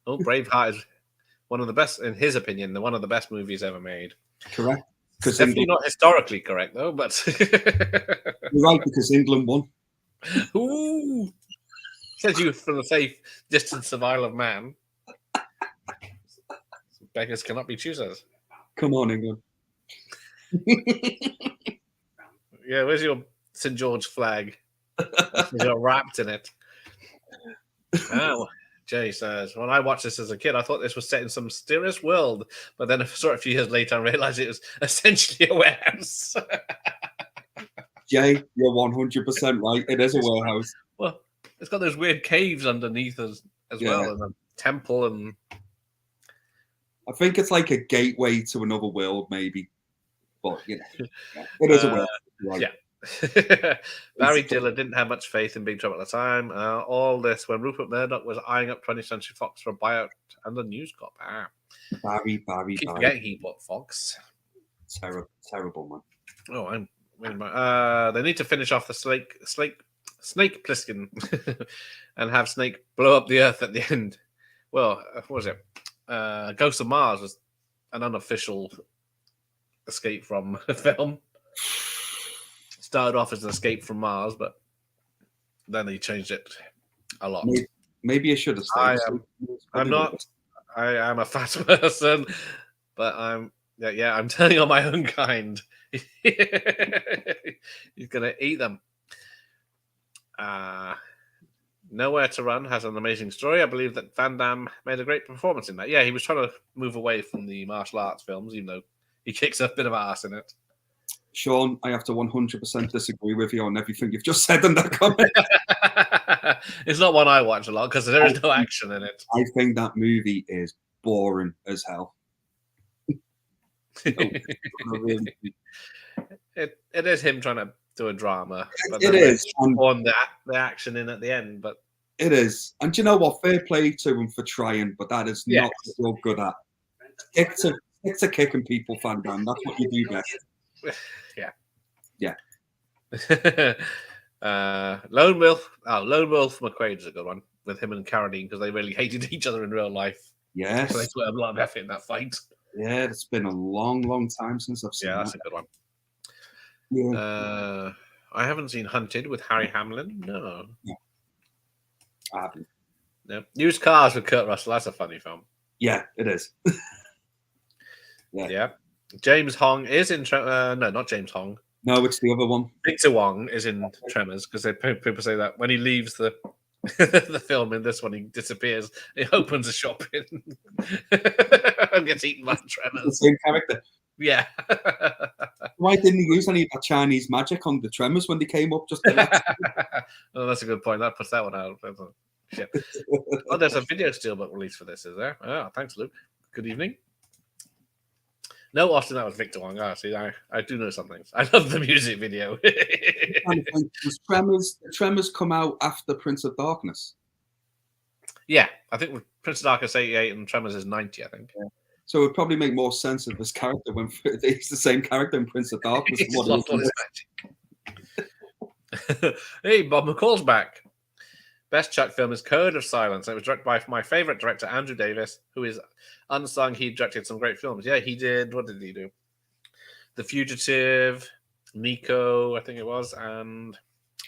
Oh, Braveheart is one of the best, in his opinion, one of the best movies ever made. Correct. Definitely not historically correct, though, but... You're right, because England won. Ooh! Says you from the safe distance of Isle of Man. Beggars cannot be choosers. Come on, England. Yeah, where's your St. George flag? You're wrapped in it. Oh, Jay says, when I watched this as a kid, I thought this was set in some mysterious world, but then I saw it a few years later and realized it was essentially a warehouse. Jay, you're 100% right. It is a warehouse. Well, it's got those weird caves underneath as well, and a temple, and I think it's like a gateway to another world, maybe. But it is a warehouse. Right. Yeah. Barry Diller didn't have much faith in Big Trouble at the time. All this when Rupert Murdoch was eyeing up 20th Century Fox for a buyout and the News Corp. Barry. Keep forgetting he bought Fox. Terrible, man. Oh, they need to finish off the Snake Plissken and have Snake blow up the Earth at the end. Well, what was it? Ghost of Mars was an unofficial escape from a film. Started off as an escape from Mars, but then they changed it a lot. Maybe I should have stayed. I'm not. I am a fat person, but I'm turning on my own kind. He's gonna eat them. Nowhere to Run has an amazing story. I believe that Van Damme made a great performance in that. Yeah, he was trying to move away from the martial arts films, even though he kicks a bit of ass in it. Sean, I have to 100% disagree with you on everything you've just said in that comment. It's not one I watch a lot because there is no action in it. I think that movie is boring as hell. It is him trying to do a drama. But it is. On the action in at the end, but it is. And do you know what? Fair play to him for trying, but that is not what you're good at. It's a kicking people, Van Damme. That's what you do best. Yeah. Lone Wolf McQuaid is a good one with him and Carradine because they really hated each other in real life. Yes. So they put a lot of effort in that fight. Yeah, it's been a long time since I've seen that. Yeah, that's a good one. Yeah. I haven't seen Hunted with Harry Hamlin. No. I haven't. No. Used Cars with Kurt Russell. That's a funny film. Yeah, it is. Yeah. James Hong is in no, not James Hong. No, it's the other one. Victor Wong is in Tremors because people say that when he leaves the the film in this one, he disappears. He opens a shop and gets eaten by Tremors. The same character. Yeah. Why didn't he use any of that Chinese magic on the Tremors when they came up? Just oh, that's a good point. That puts that one out. Shit. Oh, there's a video steelbook release for this, is there? Oh, thanks, Luke. Good evening. No, Austin, that was Victor Wong. Oh, see, I do know some things. I love the music video. Was Tremors come out after Prince of Darkness? Yeah, I think Prince of Darkness 88 and Tremors is 90, I think. Yeah. So it would probably make more sense of this character when he's the same character in Prince of Darkness. He's lost all his magic. Hey, Bob McCall's back. Best Chuck film is Code of Silence. It was directed by my favorite director, Andrew Davis, who is unsung. He directed some great films. Yeah, he did. What did he do? The Fugitive, Nico, I think it was, and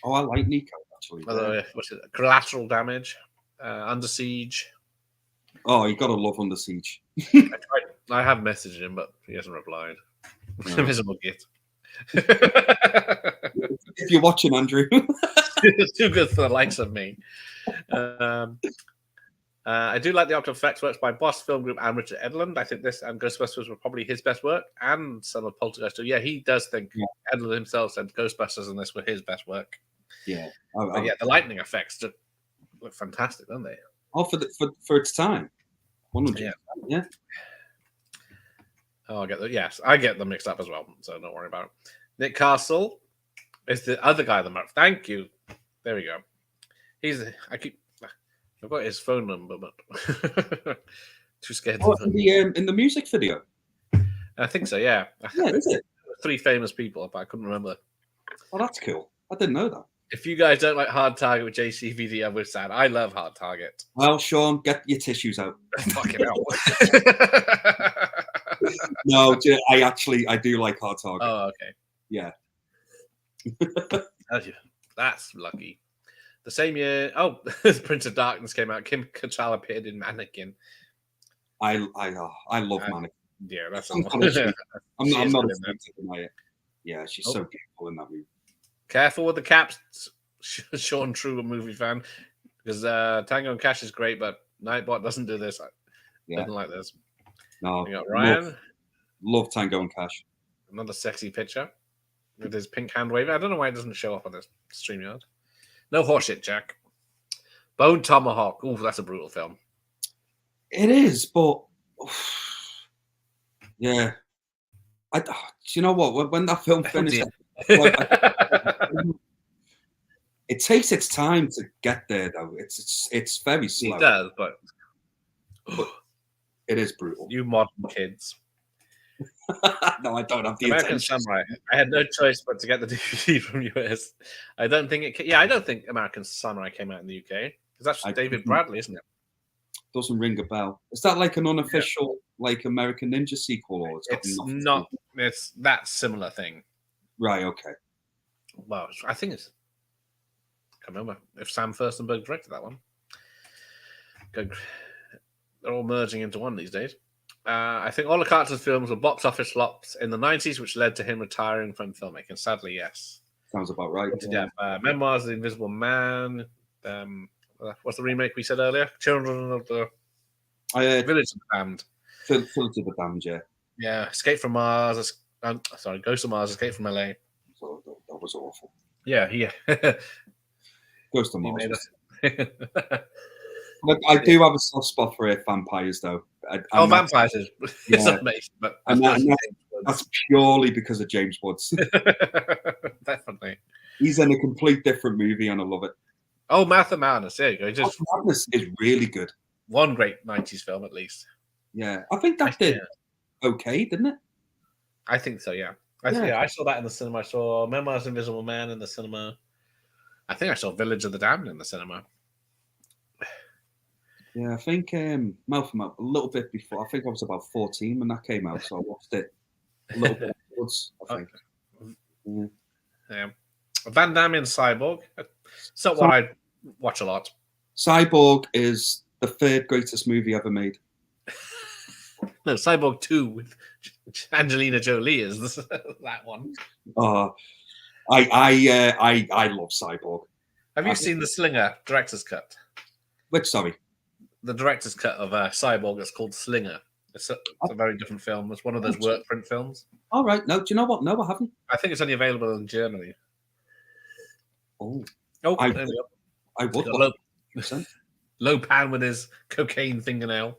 I like Nico actually. What's it? Collateral Damage, Under Siege. Oh, you gotta love Under Siege. I have messaged him, but he hasn't replied. No. Miserable git. If you're watching, Andrew. It's too good for the likes of me. I do like the optical effects works by Boss Film Group and Richard Edlund. I think this and Ghostbusters were probably his best work, and some of Poltergeist. So yeah, he does think Edlund himself said Ghostbusters and this were his best work. Yeah, but yeah, the lightning effects look fantastic, don't they? Oh, for its time, 100. Yeah. Oh, I get them mixed up as well, so don't worry about it. Nick Castle is the other guy that Murph. Thank you. There we go. I've got his phone number, but too scared. In the music video. I think so. Yeah. Yeah, is it? 3 famous people, but I couldn't remember. Oh, that's cool. I didn't know that. If you guys don't like Hard Target with JCVD, I'm sad. I love Hard Target. Well, Sean, get your tissues out. Fucking hell. No, I do like Hard Target. Oh, okay. Yeah. That's lucky. The same year, Prince of Darkness came out. Kim Cattrall appeared in Mannequin. I love Mannequin. Yeah, that's I'm not afraid to deny it. Yeah, she's so beautiful in that movie. Careful with the caps, Sean True, a movie fan, because Tango and Cash is great, but Nightbot doesn't do this. Doesn't like this. No, we got Ryan. Love Tango and Cash. Another sexy picture with his pink hand wave. I don't know why it doesn't show up on this StreamYard. No horseshit, Jack. Bone Tomahawk. Ooh, that's a brutal film. It is, but yeah. Do you know what? When that film finished, it takes its time to get there, though. It's very slow. It does, but it is brutal. You modern kids. No, I don't have the American attention. Samurai. I had no choice but to get the DVD from US. I don't think I don't think American Samurai came out in the UK because that's David Bradley, isn't it? Doesn't ring a bell. Is that like an unofficial, like American Ninja sequel, or it's not? It's that similar thing. Right. Okay. Well, I think it's. I can't remember if Sam Furstenberg directed that one. They're all merging into one these days. I think all the Carter's films were box office flops in the 90s, which led to him retiring from filmmaking. Sadly, yes. Sounds about right. Memoirs of the Invisible Man. What's the remake we said earlier? Children of the Village of the Damned. Village of the Damned, yeah. Yeah, Escape from Mars. Ghost of Mars, Escape from LA. So that was awful. Yeah. Ghost of Mars. I do have a soft spot for vampires, though. Vampires is amazing, but that's purely because of James Woods. Definitely. He's in a complete different movie, and I love it. Oh, Mouth of Madness. There you go. Mouth of Madness is really good. One great 90s film, at least. Yeah, I think that did okay, didn't it? I think so, yeah. I saw that in the cinema. I saw Memoirs of the Invisible Man in the cinema. I think I saw Village of the Damned in the cinema. Yeah, I think Mouth of Madness a little bit before. I think I was about 14 when that came out, so I watched it a little bit afterwards, I think. Yeah. Van Damme in Cyborg. It's not what I watch a lot. Cyborg is the 3rd greatest movie ever made. No, Cyborg 2 with Angelina Jolie is that one. I love Cyborg. Have you seen the Slinger director's cut? Which, sorry? The director's cut of Cyborg. It's called Slinger. It's a very different film. It's one of those work print films. All right. No, do you know what? No, I haven't. I think it's only available in Germany. I would. Low Pan with his cocaine fingernail.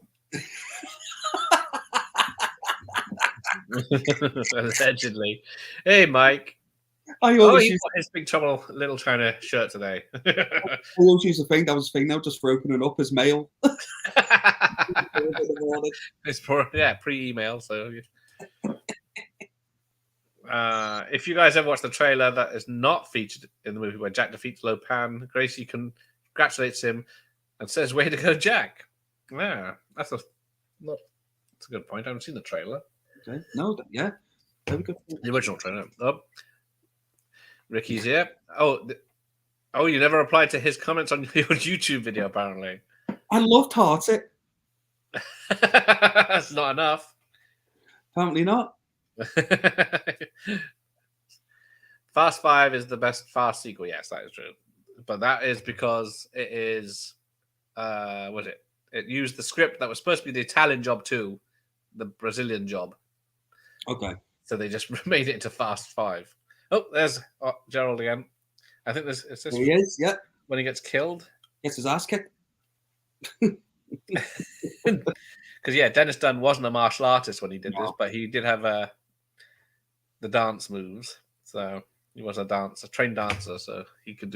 Allegedly. Hey, Mike. I Oh, always he use got his Big Trouble Little China shirt today. to think that was thing now, just for opening up his mail. It's pre-email. So, if you guys ever watch the trailer that is not featured in the movie where Jack defeats Lo Pan, Gracie congratulates him and says, "Way to go, Jack!" Yeah, that's a good point. I haven't seen the trailer. Okay. No, yeah. Very good. The original trailer. Oh, Ricky's here. Oh, you never replied to his comments on your YouTube video, apparently. I loved Heart It. That's not enough. Apparently not. Fast 5 is the best Fast sequel. Yes, that is true. But that is because it is, it used the script that was supposed to be the Italian Job 2, the Brazilian Job. Okay. So they just made it into Fast 5. Oh, there's Gerald again. I think is this There he is, yeah. when he gets killed? Gets his ass kicked. Because Dennis Dunn wasn't a martial artist when he did this, but he did have the dance moves. So he was a trained dancer, so he could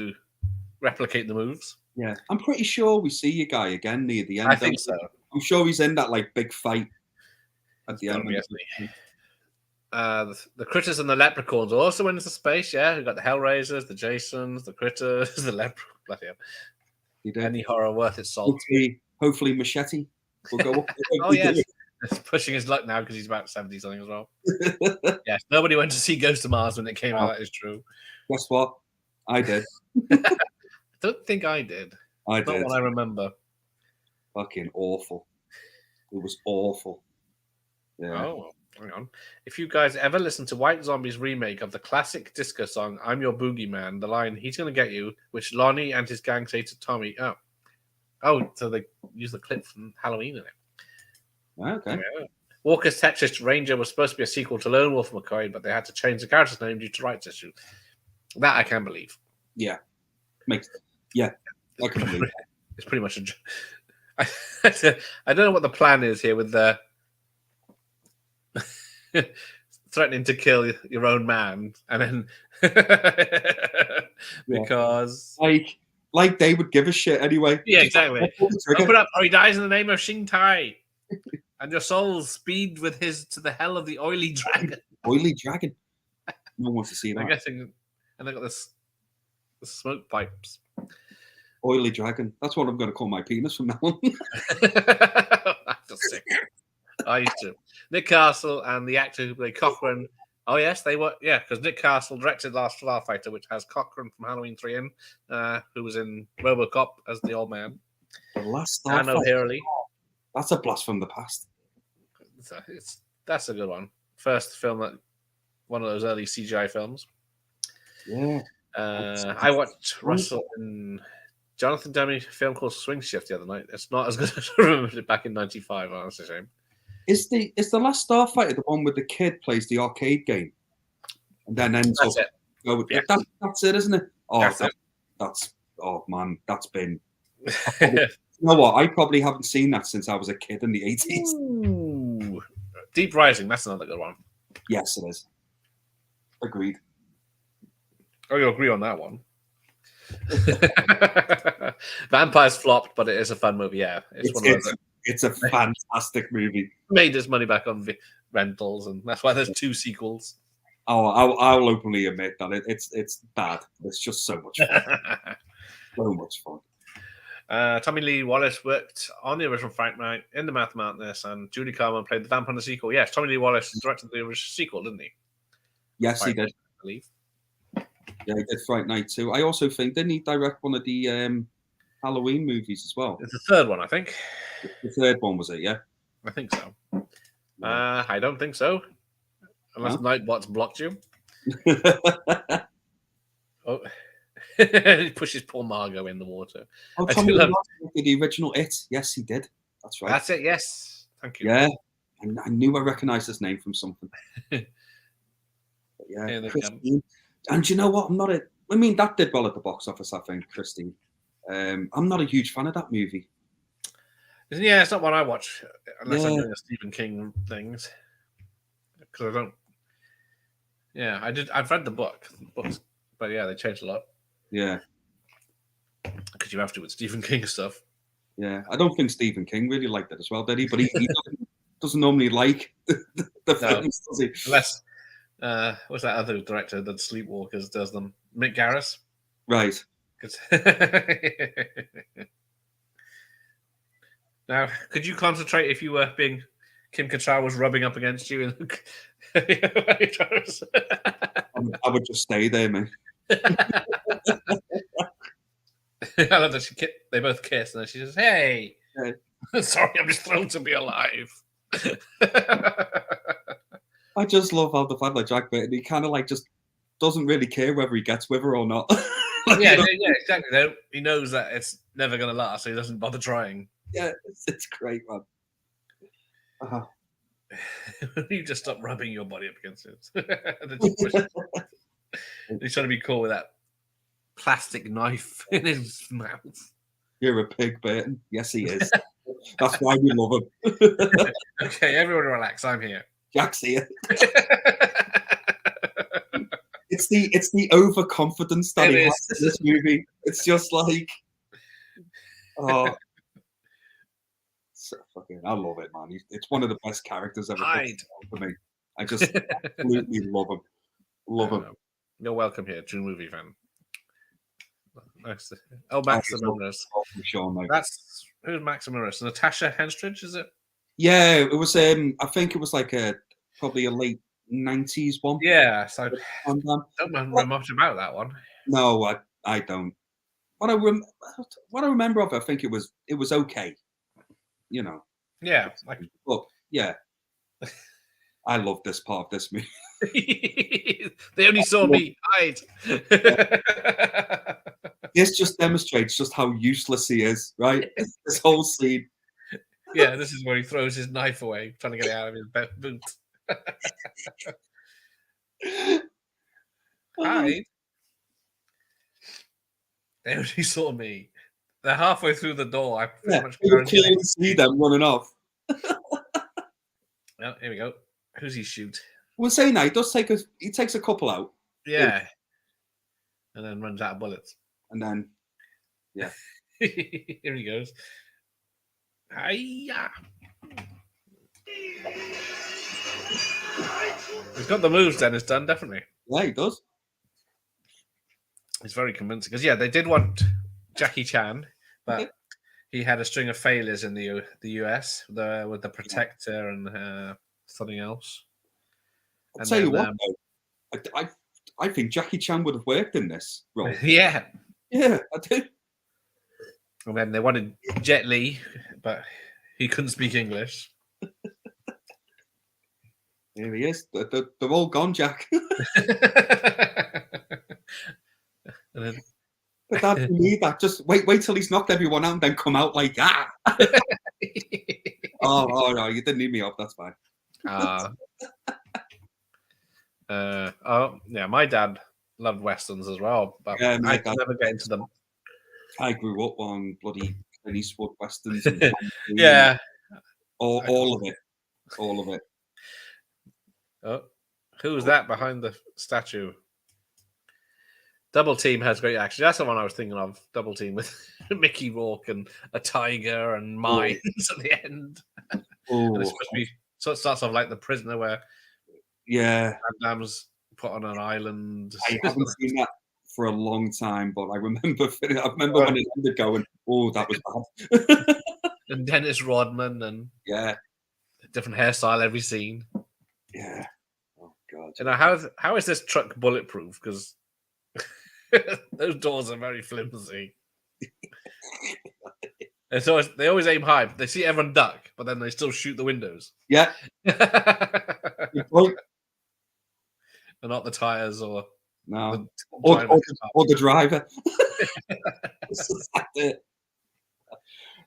replicate the moves. Yeah, I'm pretty sure we see your guy again near the end. I think so. I'm sure he's in that like big fight at the end. The Critters and the Leprechauns also went into space. Yeah, we've got the Hellraisers, the Jasons, the Critters, the Leprechauns. Bloody hell. Any horror worth its salt. Hopefully Machete will go up. Oh, yes. He's pushing his luck now because he's about 70 something as well. Yes, nobody went to see Ghost of Mars when it came out. That is true. Guess what? I did. I don't think I did. I did. Not what I remember. Fucking awful. It was awful. Yeah. Oh, hang on. If you guys ever listen to White Zombie's remake of the classic disco song "I'm Your Boogeyman," the line "He's gonna get you," which Lonnie and his gang say to Tommy. Oh, so they use the clip from Halloween in it. Okay. Yeah. Walker's Texas Ranger was supposed to be a sequel to Lone Wolf McCoy, but they had to change the character's name due to rights issues. That I can believe. Yeah. I can believe that. It's pretty much I don't know what the plan is here with the threatening to kill your own man, and then because like they would give a shit anyway. Yeah, exactly. Open up, or he dies in the name of Xing Tai, and your soul speed with his to the hell of the oily dragon. Oily dragon. No one wants to see that. I'm guessing, and they got the smoke pipes. Oily dragon. That's what I'm going to call my penis from now on. That's just sick. I used to. Nick Castle and the actor who played Cochran. Oh yes, they were. Yeah, because Nick Castle directed Last Starfighter, which has Cochran from Halloween 3 in, who was in RoboCop as the old man. The Last Starfighter. And O'Hurley. That's a blast from the past. That's a good one. First film that one of those early CGI films. Yeah. I watched Russell and Jonathan Demme film called Swing Shift the other night. It's not as good as I remembered it back in '95. Oh, that's a shame. Is the Last Starfighter the one where the kid plays the arcade game and then ends that's up? It. That's it, isn't it? Oh, that's oh man, that's been. You know what? I probably haven't seen that since I was a kid in the 80s. Ooh. Deep Rising. That's another good one. Yes, it is. Agreed. Oh, you agree on that one. Vampires flopped, but it is a fun movie. Yeah, it's a fantastic movie. Made his money back on rentals, and that's why there's 2 sequels. Oh, I'll openly admit that it's bad. It's just so much fun. So much fun. Tommy Lee Wallace worked on the original Fright Night in The Mouth of Madness, and Judy Carmen played the vamp on the sequel. Yes, Tommy Lee Wallace directed the original sequel, didn't he? Yes, he did. I believe. Yeah, he did Fright Night too. I also think, didn't he direct one of the Halloween movies as well? It's the third one, I think. The third one, was it? Yeah? I think so. I don't think so. Unless Nightbot's blocked you. Oh. He pushes poor Margot in the water. Oh, Tommy Lee did the original It. Yes, he did. That's right. That's it, yes. Thank you. Yeah. I knew I recognised his name from something. Yeah. Christine. And you know what? that did well at the box office, I think, Christine. I'm not a huge fan of that movie. Yeah, it's not one I watch unless I'm doing the Stephen King things. because I don't. Yeah, I did. I've read the books, but yeah, they changed a lot Yeah, because you have to with Stephen King stuff. yeah. I don't think Stephen King really liked it as well, did he? But he doesn't normally like the films, does he? Unless, what's that other director that Sleepwalkers does them? Mick Garris. Right. 'Cause- Now, could you concentrate if you were being Kim Cattrall was rubbing up against you? I would just stay there, mate. I love that they both kiss, and then she says, "Hey, Hey. sorry, I'm just thrilled to be alive." I just love how the fact that Jack Burton, he kind of like just doesn't really care whether he gets with her or not. Like, yeah, you know, yeah, exactly. Though he knows that it's never going to last, so he doesn't bother trying. yeah, it's great, man. You just stop rubbing your body up against it. Then just push it. He's trying to be cool with that plastic knife in his mouth. You're a pig, Burton. Yes, he is. That's why we love him. Okay, everyone relax. I'm here. Jack's here. It's the overconfidence that he has in this movie. It's just like, oh, so fucking, I love it, man. It's one of the best characters ever put for me. I just absolutely love him. Love him. You're welcome here, true movie fan. Nice. Oh, Maximus. That's who's Maximus? Natasha Henstridge, is it? Yeah, it was. I think it was like probably a late 90s one. Yeah, so I don't remember much about that one. No, I don't. What I remember of it, I think it was okay. You know. Yeah. But yeah. I love this part of this movie. They only saw me hide. This just demonstrates just how useless he is, right? This whole scene. Yeah, this is where he throws his knife away, trying to get it out of his boot. Hide? They only saw me. They're halfway through the door. I pretty much you can clearly see them running off. Well, here we go. Who's he shoot? We'll say now, he takes a couple out. Yeah. And then runs out of bullets. And then, yeah. Here he goes. Hiya. He's got the moves, Dennis Dunn, definitely. Yeah, he does. He's very convincing. Because, yeah, they did want Jackie Chan, but he had a string of failures in the US with the Protector and something else. I'll tell you what, though, I think Jackie Chan would have worked in this role. Yeah. Yeah, I do. And then they wanted Jet Li, but he couldn't speak English. Here he is. They're all gone, Jack. And then, but Dad, you need that. Just wait till he's knocked everyone out and then come out like that. Oh no, you didn't need me up. That's fine. Oh yeah, my dad loved westerns as well, but yeah, I could never get into them. I grew up on bloody Clint Eastwood westerns. Yeah, all of it. Oh, who's that behind the statue? Double Team has great action. That's the one I was thinking of. Double Team with Mickey Rourke and a tiger and mines at the end. And it's supposed to be, so it starts off like The Prisoner, where Van Damme's put on an island. I haven't seen that for a long time, but I remember when it ended going, oh, that was bad. And Dennis Rodman and different hairstyle every scene. Yeah. Oh god. You know, how is this truck bulletproof? Because those doors are very flimsy. And so they always aim high. They see everyone duck, but then they still shoot the windows. Yeah. Good point. And not the tires or no, or the driver.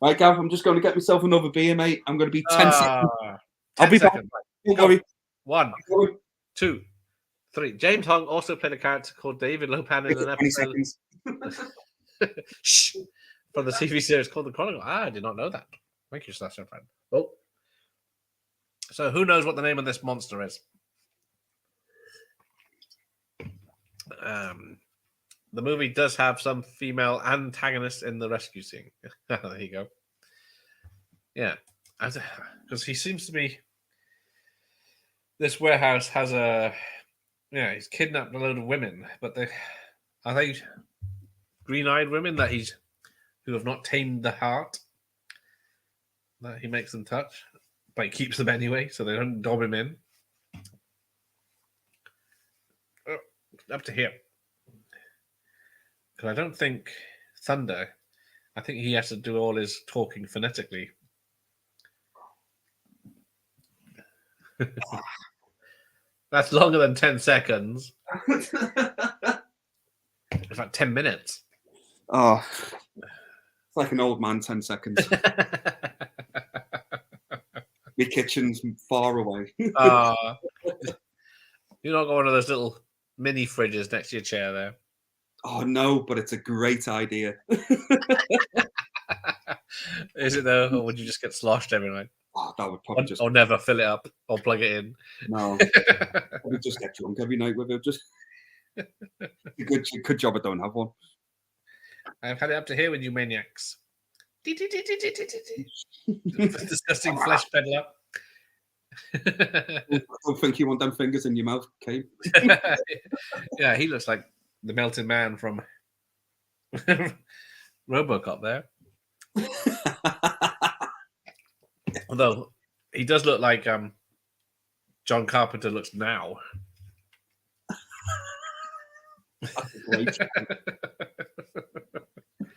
Right, Gav, I'm just going to get myself another beer, mate. I'm going to be 10 seconds. I'll be back. Don't worry. 1, 2, 3. James Hong also played a character called David Lopan in an episode from the TV series called The Chronicle. I did not know that. Thank you, Slash friend. Oh. So who knows what the name of this monster is? The movie does have some female antagonists in the rescue scene. There you go. Yeah, because he seems to be. This warehouse has he's kidnapped a load of women, but are they green-eyed women who have not tamed the heart that he makes them touch, but he keeps them anyway, so they don't dob him in. Oh, up to here. Because I don't think Thunder, I think he has to do all his talking phonetically. That's longer than 10 seconds. In fact, 10 minutes. Oh, it's like an old man, 10 seconds. My kitchen's far away. You're not got one of those little mini fridges next to your chair there. Oh, no, but it's a great idea. Is it though? Or would you just get sloshed every night? Oh, that would probably just... Or never fill it up or plug it in. No. I would just get drunk every night with it. Just a good job I don't have one. I've had it up to here with you maniacs. Disgusting flesh peddler. I don't think you want them fingers in your mouth, Kate. Yeah, he looks like the melted man from RoboCop there. Although he does look like John Carpenter looks now. It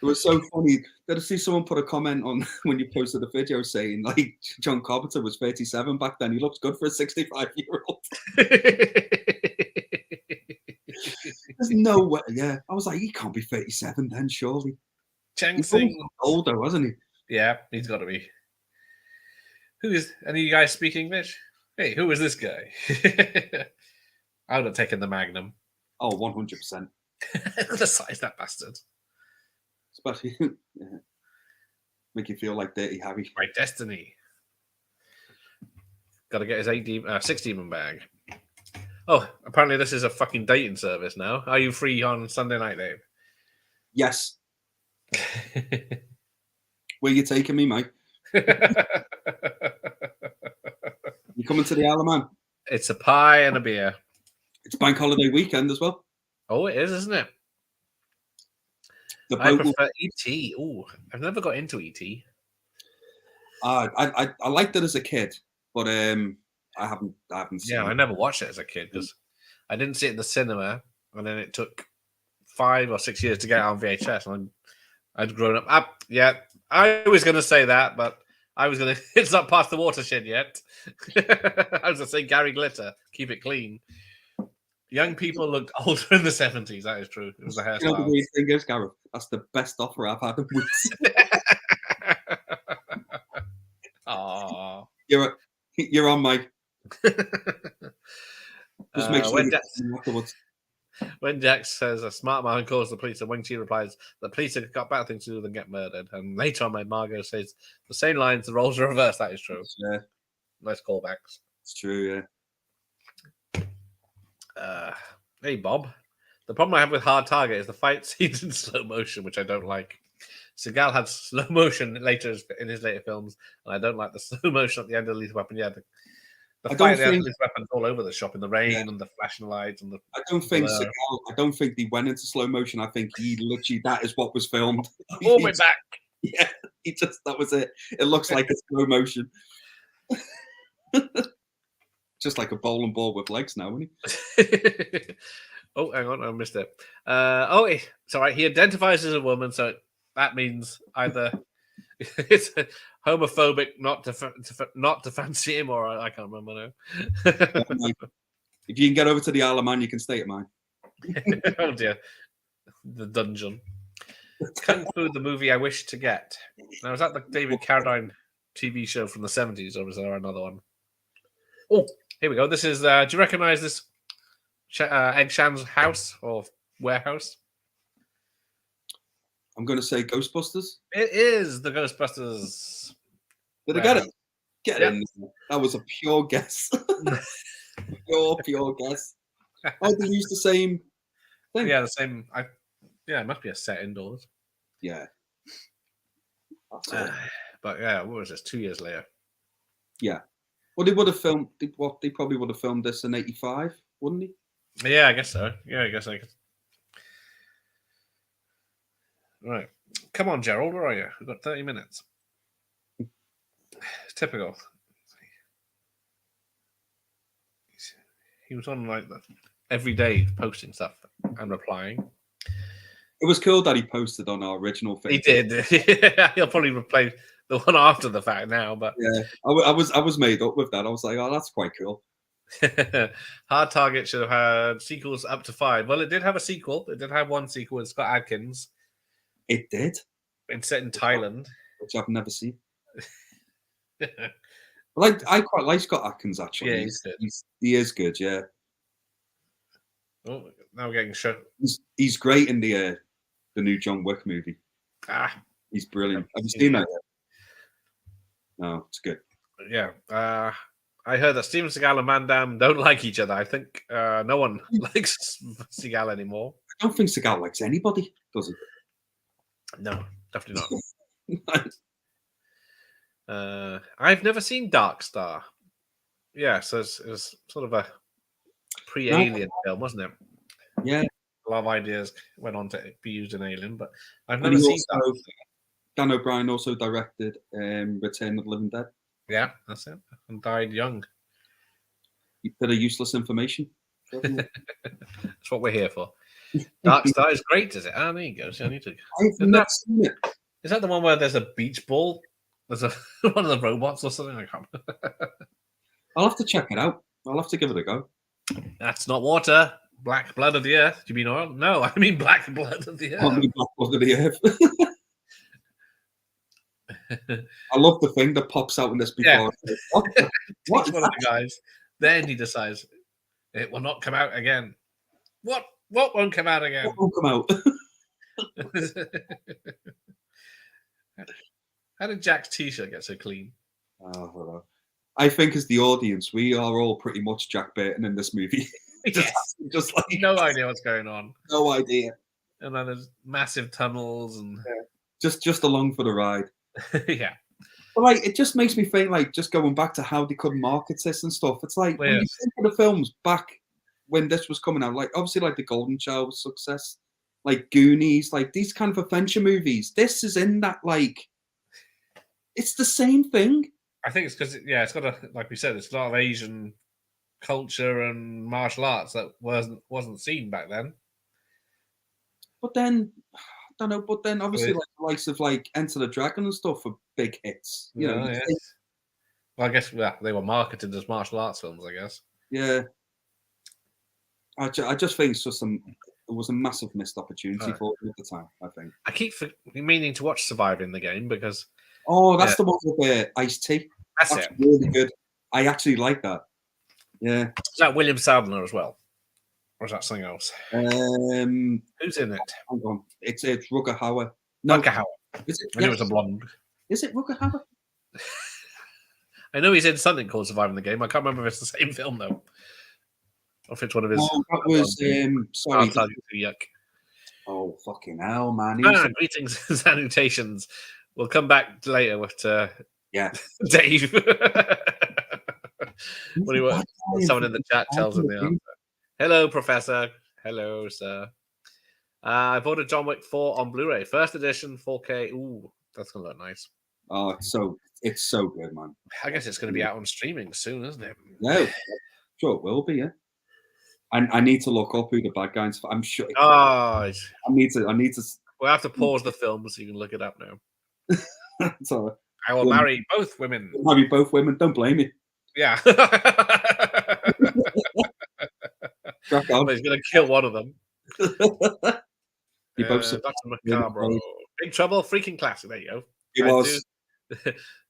was so funny. Did I see someone put a comment on when you posted the video saying like John Carpenter was 37 back then? He looks good for a 65-year-old. There's no way. Yeah, I was like, he can't be 37 then, surely. Chang Sing, older, wasn't he? Yeah, he's got to be. Who is? Any of you guys speak English? Hey, who is this guy? I would have taken the Magnum. Oh, 100%. The size that bastard. Especially, yeah. Make you feel like Dirty Harry. My destiny. Got to get his 6 demon bag. Oh, apparently this is a fucking dating service now. Are you free on Sunday night, Dave? Yes. Where you taking me, mate? You coming to the Isle of Man? It's a pie and a beer. It's bank holiday weekend as well. Oh, it is, isn't it? I prefer E.T. Oh, I've never got into E.T. I liked it as a kid, but I haven't seen it. I never watched it as a kid because I didn't see it in the cinema, and then it took 5 or 6 years to get it on VHS, and I'd grown up. Yeah, I was going to say that, but I was going to. It's not past the watershed yet. I was going to say Gary Glitter, keep it clean. Young people looked older in the 70s. That is true. It was a hairstyle. You know the weird thing is, Gareth, that's the best offer I've had in weeks. Aww. You're on, Mike. Just make sure afterwards. When Jax says a smart man calls the police, and Wing Chi replies, the police have got better things to do than get murdered. And later on, Margot says the same lines, the roles are reversed. That is true. Yeah. Nice callbacks. It's true, yeah. Hey, Bob. The problem I have with Hard Target is the fight scenes in slow motion, which I don't like. Seagal had slow motion later in his later films, and I don't like the slow motion at the end of Lethal Weapon. Yeah, the fight at the end of Lethal Weapon's all over the shop in the rain and the flashing lights and the. I don't think Seagal. I don't think he went into slow motion. I think he literally that is what was filmed. Oh, we're back. Yeah, that was it. It looks like a slow motion. Just like a bowling ball with legs now, isn't he? Oh, hang on, I missed it. It's all right. He identifies as a woman, so that means either it's homophobic, not to fancy him, or I can't remember now. If you can get over to the Isle of Man, you can stay at mine. Oh dear, the dungeon. Kung Fu, the movie I wish to get. Now, is that the David Carradine TV show from the 70s, or is there another one? Oh, here we go. This is. Do you recognize this? Egg Shan's house or warehouse? I'm going to say Ghostbusters. It is the Ghostbusters. Did I get it? Get in. That was a pure guess. pure guess. Oh, they used the same thing. Yeah, the same. It must be a set indoors. Yeah. That's it. But yeah, what was this? 2 years later. Yeah. Well, they would have filmed. They probably would have filmed this in '85, wouldn't they? Yeah, I guess so. Yeah, I guess I could. Right. Come on, Gerald, where are you? We've got 30 minutes. Typical. He was on like every day posting stuff and replying. It was cool that he posted on our original thing. He did. He'll probably replay the one after the fact now, but Yeah, I was made up with that. I was like, oh, that's quite cool. Hard Target should have had sequels up to 5. Well, it did have a sequel. It did have one sequel with Scott Adkins. It did. It's set in Thailand. Which I've never seen. Like, I quite like Scott Adkins, actually. Yeah, he's good. He is good, yeah. Oh, now we're getting shut. He's great in the new John Wick movie. He's brilliant. Have you seen that yet? No, it's good. Yeah. I heard that Steven Seagal and Van Damme don't like each other. I think no one likes Seagal anymore. I don't think Seagal likes anybody, does he? No, definitely not. I've never seen Dark Star. Yeah, so it was sort of a pre-Alien film, wasn't it? Yeah. A lot of ideas went on to be used in Alien, but I've never seen that. Dan O'Brien also directed Return of the Living Dead. Yeah, that's it. And died young. A bit of useless information. That's what we're here for. Dark Star is great, is it? Ah, there you go. So I need to. I've never seen it. Is that the one where there's a beach ball? There's one of the robots or something? I can't remember. I'll have to check it out. I'll have to give it a go. That's not water. Black blood of the earth. Do you mean oil? No, I mean black blood of the earth. Black blood of the earth. I love the thing that pops out in this before. Yeah. What one of the guys. Then he decides it will not come out again. What won't come out again? What won't come out? How did Jack's t-shirt get so clean? Oh, I think as the audience, we are all pretty much Jack Burton in this movie. Yes. just like no idea what's going on. No idea. And then there's massive tunnels and just along for the ride. Yeah. But like, it just makes me think, like, just going back to how they could market this and stuff. It's like when you think of the films back when this was coming out, like obviously like the Golden Child was success, like Goonies, like these kind of adventure movies. This is in that, like, it's the same thing. I think it's because it's got like we said, it's a lot of Asian culture and martial arts that wasn't seen back then. But then I don't know. But then obviously like the likes of like Enter the Dragon and stuff are big hits. You know. Yes. Well, I guess they were marketed as martial arts films. I guess. Yeah. I just think it's just it was a massive missed opportunity for it at the time. I think. I keep meaning to watch Surviving the Game because. Oh, that's the one with Ice-T. That's it. Really good. I actually like that. Yeah. Is that William Sadler as well? Or is that something else? Who's in it? Hang on. It's Rutger Hauer. No. Rutger Hauer. Is it? When he was a blonde. Is it Rutger Hauer? I know he's in something called Surviving the Game. I can't remember if it's the same film though. Or if it's one of his. Oh, that was sorry. Yuck. Oh fucking hell, man! Greetings and salutations. We'll come back later with Dave. Someone in the chat tells him the answer. Hello, Professor. Hello, sir. I bought a John Wick 4 on Blu-ray, first edition, 4K. Ooh, that's gonna look nice. Oh, it's so good, man. I guess it's gonna be out on streaming soon, isn't it? No, sure it will be. Yeah. I need to look up who the bad guys. I'm sure. Oh, I need to. We'll have to pause the film so you can look it up now. Sorry. I will marry both women. Marry both women. Don't blame me. Yeah. Crack on. He's going to kill one of them. You both Dr. Macabro. Big Trouble, freaking classic. There you go. It was.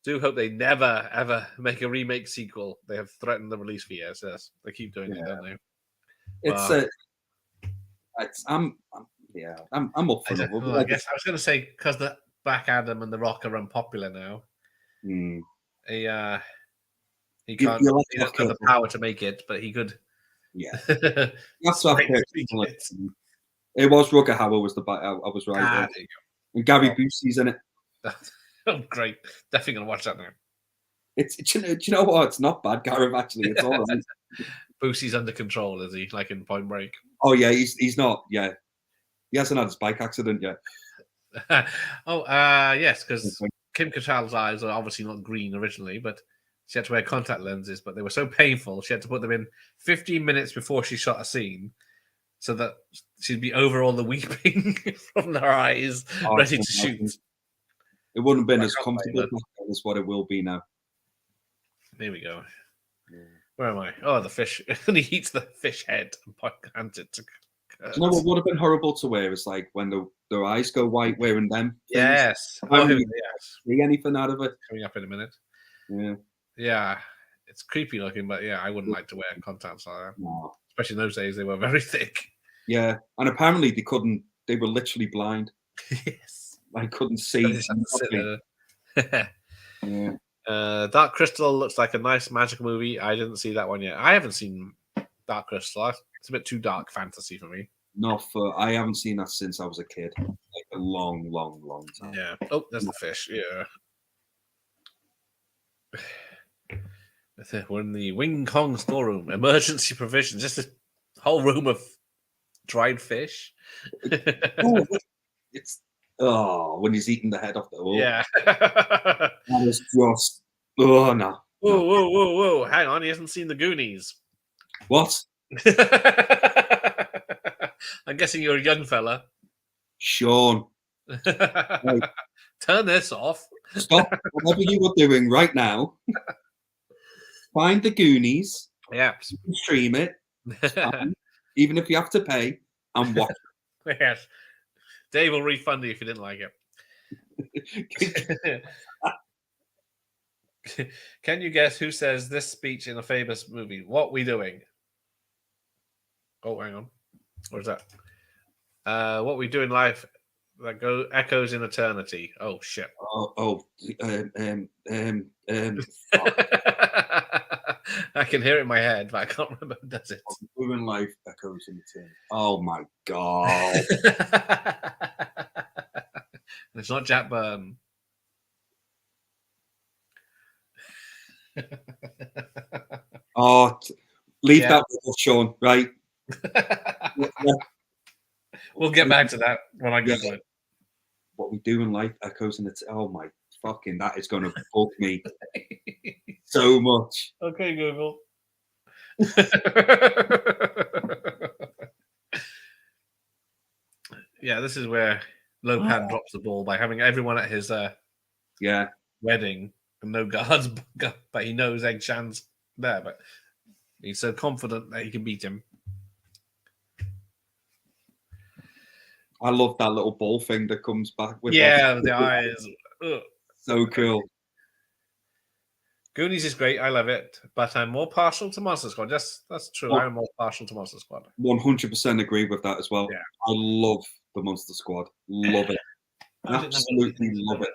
Do hope they never, ever make a remake sequel. They have threatened the release for years. Yes. They keep doing it, don't they? I'm up for it. I guess I was going to say because the Black Adam and the Rock are unpopular now. He can't. He doesn't have the power to make it, but he could. Yeah, that's what I've heard. It was Rutger Hauer was the I was right. Ah, Yeah. there you And Gary Oh. Busey's in it. go. Oh, great. Definitely going to watch that now. It's do you know what? It's not bad, Gareth. Actually, it's all right. Boosie's under control, is he? Like in Point Break. Oh yeah, he's not. Yeah, he hasn't had his bike accident yet. Yes, because Kim Cattrall's eyes are obviously not green originally, but she had to wear contact lenses, but they were so painful she had to put them in 15 minutes before she shot a scene so that she'd be over all the weeping from her eyes, Oh, ready to it's shoot. amazing. It wouldn't have been I as can't comfortable blame as what it will be now. There we go. Where am I? Oh, the fish. And he eats the fish head and hands it to Kurt. Do you know what would have been horrible to wear is like when their eyes go white wearing them things. Yes. I Oh, don't yes. see anything out of it. Coming up in a minute. Yeah. Yeah. It's creepy looking, but yeah, I wouldn't like to wear contacts like that. No. Especially in those days, they were very thick. Yeah, and apparently they couldn't. They were literally blind. Yes. I couldn't I see. just had to sit there. Yeah. Dark Crystal looks like a nice magic movie. I didn't see that one yet. I haven't seen Dark Crystal. It's a bit too dark fantasy for me. Not for. I haven't seen that since I was a kid. Like a long, long, long time. Yeah. Oh, there's the fish. Yeah. We're in the Wing Kong storeroom. Emergency provisions. Just a whole room of dried fish. Oh, it's when he's eating the head off the. Oh, Yeah. that is just. Oh no. Whoa, whoa, whoa, whoa! Hang on, he hasn't seen the Goonies. What? I'm guessing you're a young fella. Sean, Turn this off. stop whatever you were doing right now. Find the Goonies, Yeah. stream it, even if you have to pay, and watch Yes. Dave will refund you if you didn't like it. Can you guess who says this speech in a famous movie? What we doing? Oh, hang on. Where's that? What we do in life that echoes in eternity. Oh shit. I can hear it in my head, but I can't remember who does it. Moving life echoes in eternity. Oh my god. It's not Jack Byrne. Leave that with Sean, right? We'll get back to that when I Google it. What we do in life echoes in eternity. Oh my fucking, that is going to bug me so much. Okay, Google. Yeah, this is where Lopan drops the ball by having everyone at his wedding and no guards, but he knows Egg Shan's there, but he's so confident that he can beat him. I love that little ball thing that comes back with the eyes. Ugh. So cool. Goonies is great. I love it, but I'm more partial to Monster Squad. That's true. I'm more partial to Monster Squad. 100% agree with that as well. Yeah. I love the Monster Squad. Love it. Absolutely love it.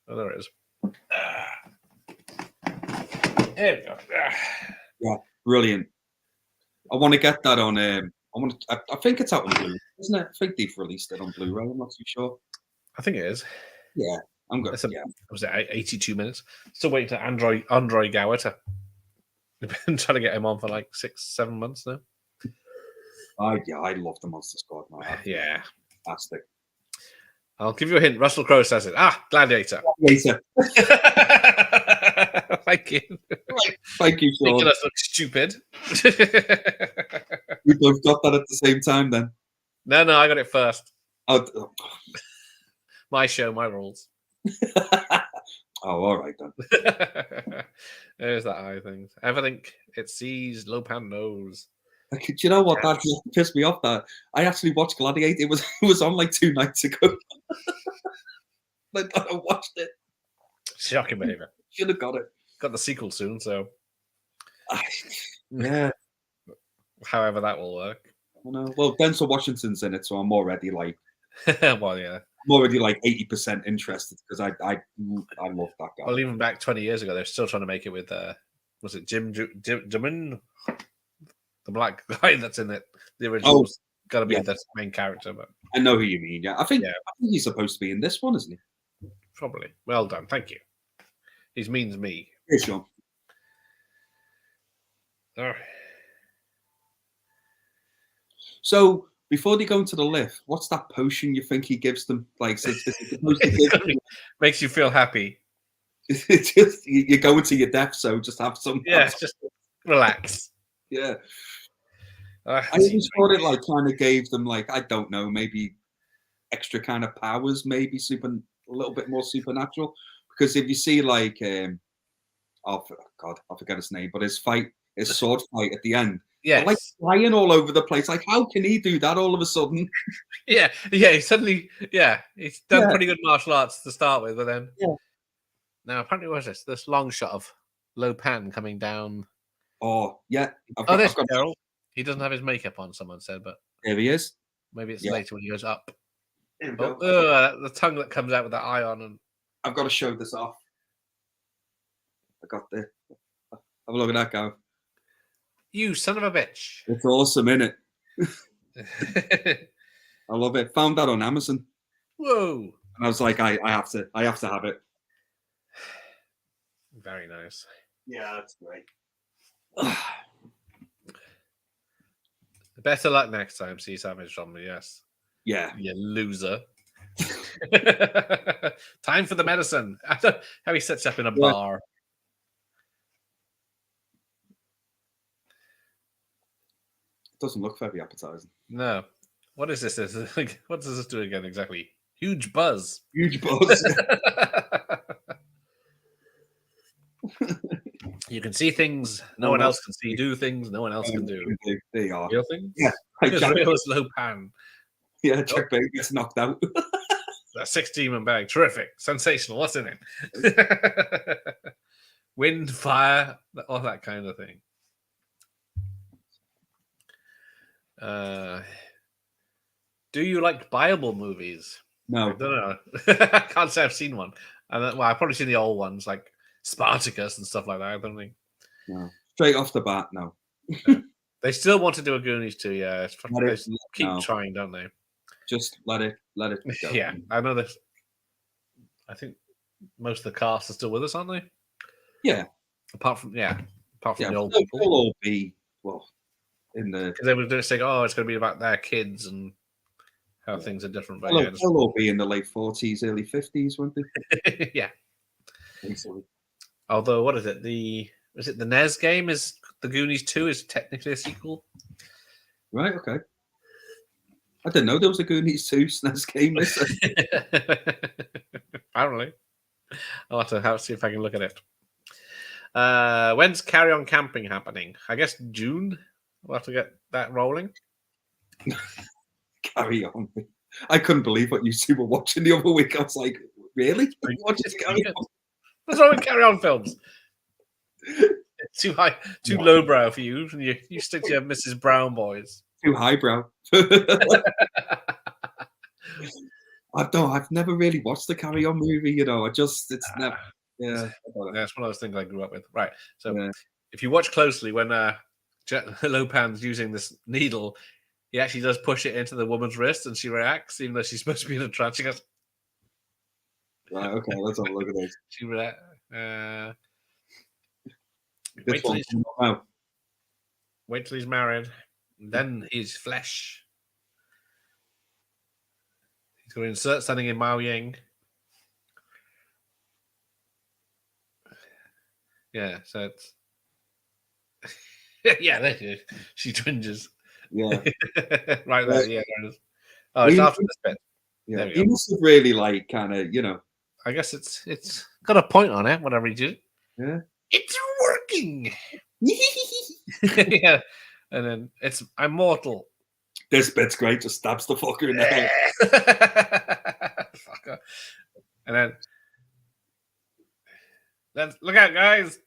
Oh, there it is. There we go. Yeah, brilliant. I want to get that on. I think it's out on Blu-ray, isn't it? I think they've released it on Blu-ray. I'm not too sure. I think it is. Yeah, I'm good. Was it 82 minutes? Still waiting to Andre Gower to. We've been trying to get him on for like 6-7 months now. I love the Monster Squad. Man. Yeah, fantastic. I'll give you a hint. Russell Crowe says it. Gladiator. Gladiator. Thank you. Thank you, Sean. Making us look stupid. We both got that at the same time then. No, I got it first. Oh. My show, my rules. All right then. There's that eye thing. Everything it sees, Lopan knows. Do you know what? That pissed me off. That I actually watched Gladiator. It was on like 2 nights ago. I watched it. Shocking behavior. Should have got it. Got the sequel soon, so yeah. However that will work. I know. Well, Denzel Washington's in it, so I'm already like. Well, yeah. I'm already like 80% interested because I love that guy. Well, even back 20 years ago, they're still trying to make it with was it Jimin, the black guy that's in it, the original got to be Yeah. the main character, but I know who you mean. Yeah, I think Yeah. he's supposed to be in this one, isn't he? probably. Well done. Thank you. He means me. Yeah, sure. Oh, So before they go into the lift, what's that potion you think he gives them? Like, is it supposed to give them- makes you feel happy. it's just you're going to your death, so just have some. Yeah, have some- just relax. yeah. Uh, I always thought it like kind of gave them like, I don't know, maybe extra kind of powers, maybe a little bit more supernatural. Because if you see like oh God, I forget his name, but his sword fight at the end, they're like yes. flying all over the place. Like, how can he do that all of a sudden? Yeah. He suddenly, he's done Yeah. pretty good martial arts to start with, but then. Yeah. Now, apparently, what is this long shot of Lopan coming down. Oh yeah, Oh, there's Daryl. He doesn't have his makeup on, someone said, but there he is. maybe it's Yeah. later when he goes up. Here we Oh, go. the tongue that comes out with that eye on. And I've got to show this off. I got the. Have a look at that, guy. you son of a bitch. It's awesome, isn't it? I love it. Found that on Amazon, Whoa. and I was like, I have to have it. Very nice. Yeah, that's great. Better luck next time, see Savage from me, yes. Yeah. You loser. Time for the medicine. How he sits up in a bar. It doesn't look very appetizing. No. What is this? What does this do again exactly? Huge buzz. Huge buzz. You can see things no one else can see. Do things no one else can do. There you are. Real things? Yeah. Like As Jack, real as Lopan. yeah, Jack Baker gets knocked out. That 6-demon bag. Terrific. Sensational. What's in it? Wind, fire, all that kind of thing. Do you like Bible movies? I No. don't know. I can't say I've seen one. Well, I've probably seen the old ones like Spartacus and stuff like that. I don't think. No. Straight off the bat, no. They still want to do a Goonies too. Yeah, they keep no. trying, don't they? Just let it go. Yeah, I know that. I think most of the cast are still with us, aren't they? Yeah. Apart from the old they'll people. all be in the. Because they were doing saying, "Oh, it's going to be about their kids and how things are different." But They'll all be in the late 40s, early 50s, won't they? yeah. Easily. Although, what is it? The NES game? Is the Goonies 2 is technically a sequel? Right. Okay. I didn't know there was a Goonies 2 SNES game. Apparently, I'll have to see if I can look at it. When's Carry On Camping happening? I guess June. We'll have to get that rolling. Carry On. I couldn't believe what you two were watching the other week. I was like, really? What is Carry On? What's wrong with Carry On films? It's too high, too lowbrow for you. You stick to your Mrs. Brown boys. Too highbrow. I've never really watched the Carry On movie. It's never. Yeah, it's one of those things I grew up with. Right. So if you watch closely, when Lopan's using this needle, he actually does push it into the woman's wrist, and she reacts, even though she's supposed to be in a trance. She goes, right, okay, let's have a look at this. She reacts. Wait till he's married. Then he's flesh. He's going to insert something in Mao Ying. Yeah, so it's yeah, there she is. She twinges. Yeah. Right there, yeah, there it is. Oh, it's after this bit. Yeah, he must have really kind of, I guess it's got a point on it, whatever he did. Yeah. It's working. Yeah. And then I'm mortal. This bit's great, just stabs the fucker in the head. Fucker. And then look out, guys.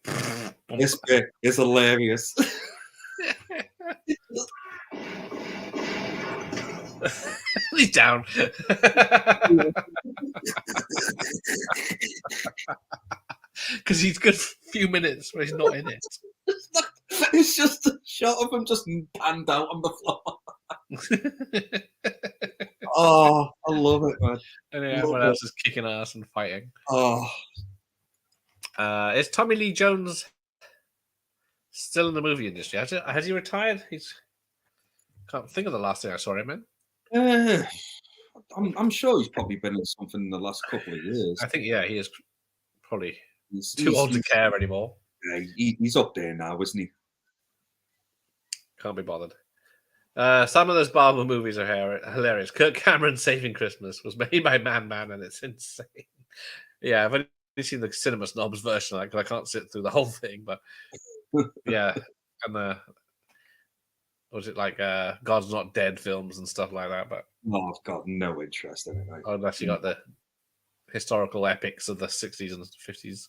This bit is hilarious. He's down. Because he's good for a few minutes where he's not in it. It's just a shot of him just panned out on the floor. Oh, I love it, man. And everyone else is kicking ass and fighting. Oh, Is Tommy Lee Jones still in the movie industry? Has he retired? Can't think of the last thing I saw him in. I'm sure he's probably been in something in the last couple of years. I think, yeah, he is probably He's too old to care anymore. Yeah, he's up there now, isn't he? Can't be bothered. Some of those Marvel movies are hilarious. Kirk Cameron Saving Christmas was made by Man, and it's insane. Yeah, I've only seen the Cinema Snobs version of that because I can't sit through the whole thing. But yeah, and was it like God's Not Dead films and stuff like that? But Oh, I've got no interest in it. Right? unless you got the historical epics of the 60s and 50s.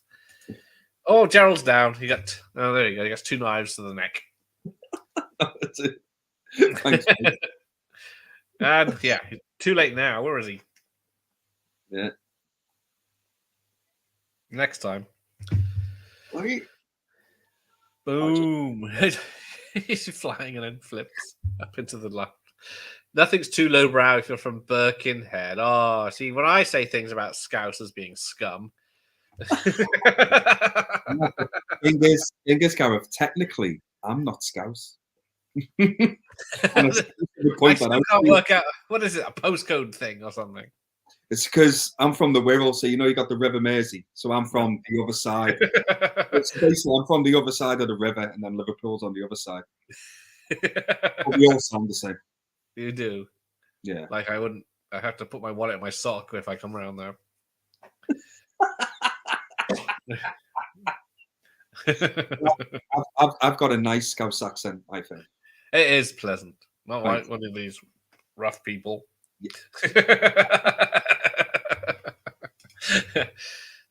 Oh, Gerald's down. There you go. He got 2 knives to the neck. That's it. Thanks, mate. And yeah, too late now. Where is he? Yeah. Next time. Right. Boom. He's flying and then flips up into the left. Nothing's too lowbrow if you're from Birkenhead. Oh, see, when I say things about Scousers being scum. Thing is, Gareth, technically, I'm not Scouse. And I still can't work out. What is it? A postcode thing or something? It's because I'm from the Wirral, so you got the River Mersey. So I'm from the other side. Basically, I'm from the other side of the river, and then Liverpool's on the other side. But we all sound the same. You do. Yeah. Like I have to put my wallet in my sock if I come around there. I've got a nice Scouse accent, I think. It is pleasant. Not like one of these rough people. Yeah.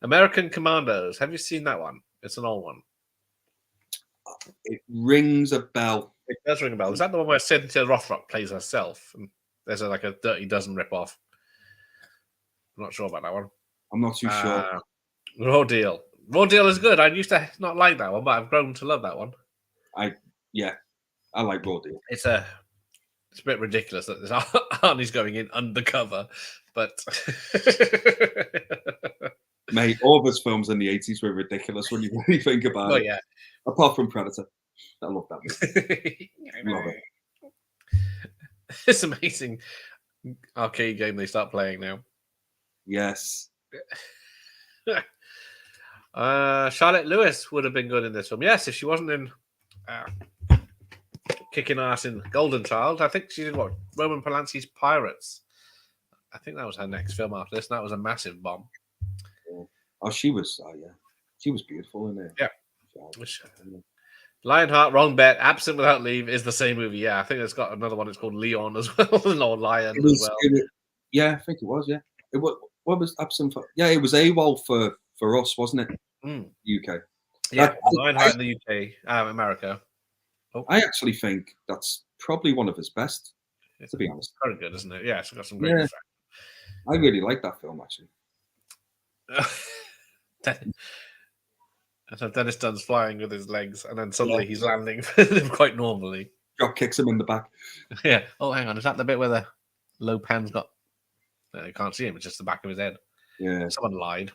American Commandos. Have you seen that one? It's an old one. It rings a bell. It does ring a bell. Is that the one where Cynthia Rothrock plays herself? And there's like a Dirty Dozen ripoff. I'm not sure about that one. I'm not too sure. Raw Deal. Raw Deal is good. I used to not like that one, but I've grown to love that one. I like Raw Deal. It's a bit ridiculous that Arnie's going in undercover, but mate, all of his films in the 80s were ridiculous when you really think about it. Yeah. Apart from Predator. I love that movie. Love it. It's amazing arcade game they start playing now. Yes. Charlotte Lewis would have been good in this film. Yes, if she wasn't in kicking ass in Golden Child. I think she did what? Roman Polanski's Pirates. I think that was her next film after this, and that was a massive bomb. Oh, she was beautiful in there. Yeah. Lionheart, Wrong Bet, Absent Without Leave is the same movie. Yeah, I think it's got another one. It's called Leon as well, or Lion as well. Yeah, I think it was. Yeah, what was Absent? It was AWOL for us, wasn't it? UK. Yeah, Lionheart in the UK, America. Oh. I actually think that's probably one of his best. To be honest, very good, isn't it? Yeah, it's got some great effects. I really like that film actually. So Dennis Dunn's flying with his legs, and then suddenly he's landing quite normally. Drop kicks him in the back. Yeah. Oh, hang on. Is that the bit where the low pan's got? No, you can't see him. It's just the back of his head. Yeah. Someone lied.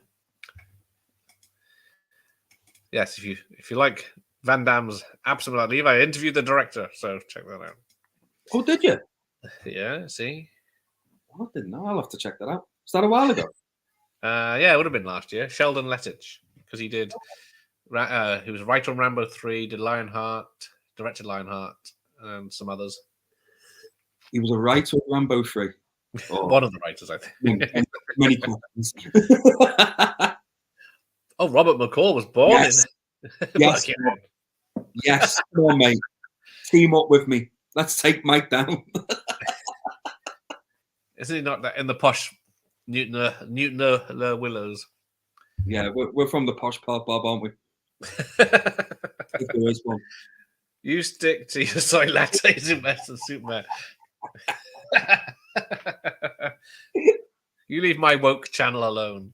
Yes, if you like Van Damme's Absent Without Leave, I interviewed the director, so check that out. Oh, did you? Yeah. See. I didn't know. I'll have to check that out. Was that a while ago? Yeah, it would have been last year. Sheldon Lettich, because he did. He was writer on Rambo 3, did Lionheart, directed Lionheart, and some others. He was a writer on Rambo 3. Oh. One of the writers, I think. Many copies. Oh, Robert McCall was born in. Yes. Yes. Come on, mate. Team up with me. Let's take Mike down. Isn't he not that in the posh Newton Willows? Yeah, we're from the posh part, Bob, aren't we? There is one. You stick to your soy lattes in Western Superman. You leave my woke channel alone.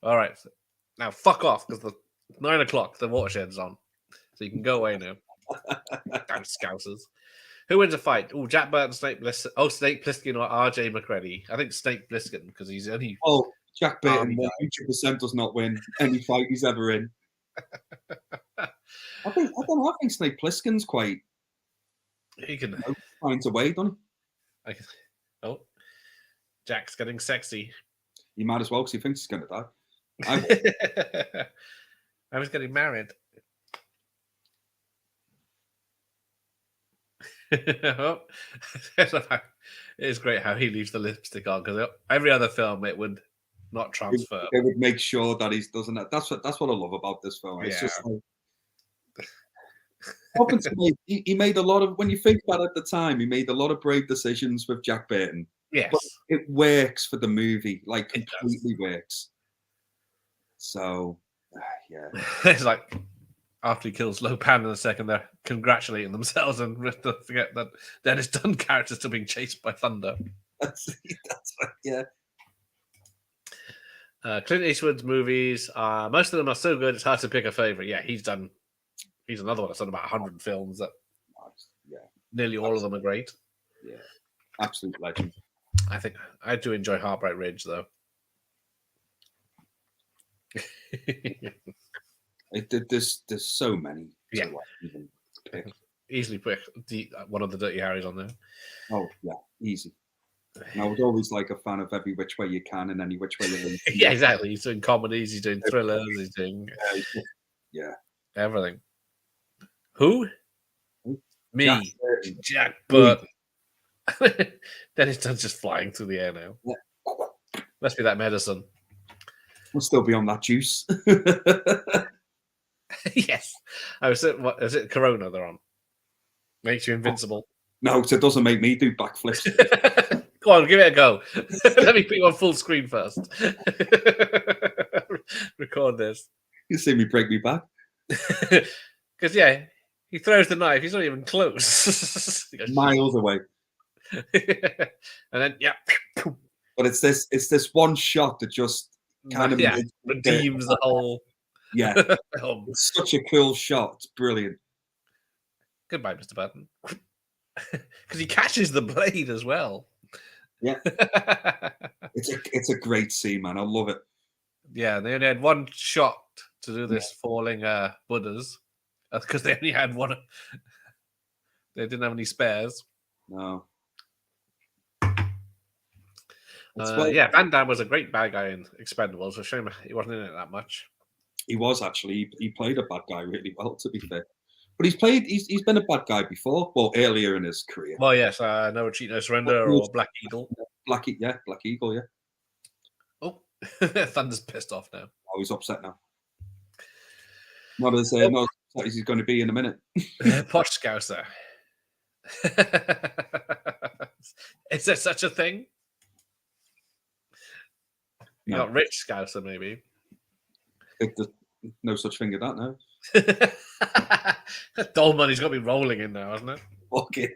All right. Now, fuck off, because the 9 o'clock, the watershed's on. So you can go away now. Damn Scousers. Who wins a fight? Oh, Jack Burton, Snake Plissken. Oh, Snake Plissken or RJ McCready. I think Snake Plissken because he's only. Oh, Jack Burton Army guy. 100% does not win any fight he's ever in. I don't know. I think Snake Plissken's quite. He can Finds a way, doesn't he? Oh, Jack's getting sexy. He might as well because he thinks he's going to die. I was getting married. Oh, it is great how he leaves the lipstick on because every other film it would not transfer. They would make sure that he doesn't. That's what I love about this film. It's just like. He made a lot of, when you think about it at the time, he made a lot of brave decisions with Jack Burton. Yes. But it works for the movie, like completely works. So, yeah. It's like after he kills Lopan in a second, they're congratulating themselves and forget that Dennis Dunn character's still being chased by thunder. That's right, yeah. Clint Eastwood's movies, most of them are so good, it's hard to pick a favorite. Yeah, he's another one that's done about 100 films that nearly all of them are great. Yeah, absolute legend. I think I do enjoy Heartbreak Ridge, though. There's so many. Yeah. Even pick. Easily pick one of the Dirty Harrys on there. Oh, yeah, easy. And I was always like a fan of Every Which Way You Can and Any Which Way You Can. Yeah, exactly. He's doing comedies, he's doing thrillers, he's doing everything. Who? Me. Jack Burton. Dennis Dunn's just flying through the air now. Yeah. Must be that medicine. We'll still be on that juice. Yes. Is it Corona they're on? Makes you invincible. No, it doesn't make me do backflips. Go on, give it a go. Let me put you on full screen first. Record this. You see me break me back. Because, he throws the knife. He's not even close. Goes, miles away. And then, But it's this one shot that just kind of redeems the whole. Yeah. It's such a cool shot. It's brilliant. Goodbye, Mr. Burton. Because he catches the blade as well. Yeah. It's a great scene, man. I love it. Yeah, they only had one shot to do this falling Buddhas. Because they only had one. They didn't have any spares. No. Van Damme was a great bad guy in Expendables. A shame he wasn't in it that much. He was actually. He played a bad guy really well, to be fair. But he's been a bad guy before. Well, earlier in his career. Well, yes, No Retreat, No Surrender, or Black Eagle. Black Eagle, yeah. Oh, Thunder's pissed off now. Oh, he's upset now. Not as he's going to be in a minute. Posh Scouser. Is there such a thing? You got rich Scouser, maybe. There's no such thing as that now. Dole money's got to be rolling in now, hasn't it? Okay.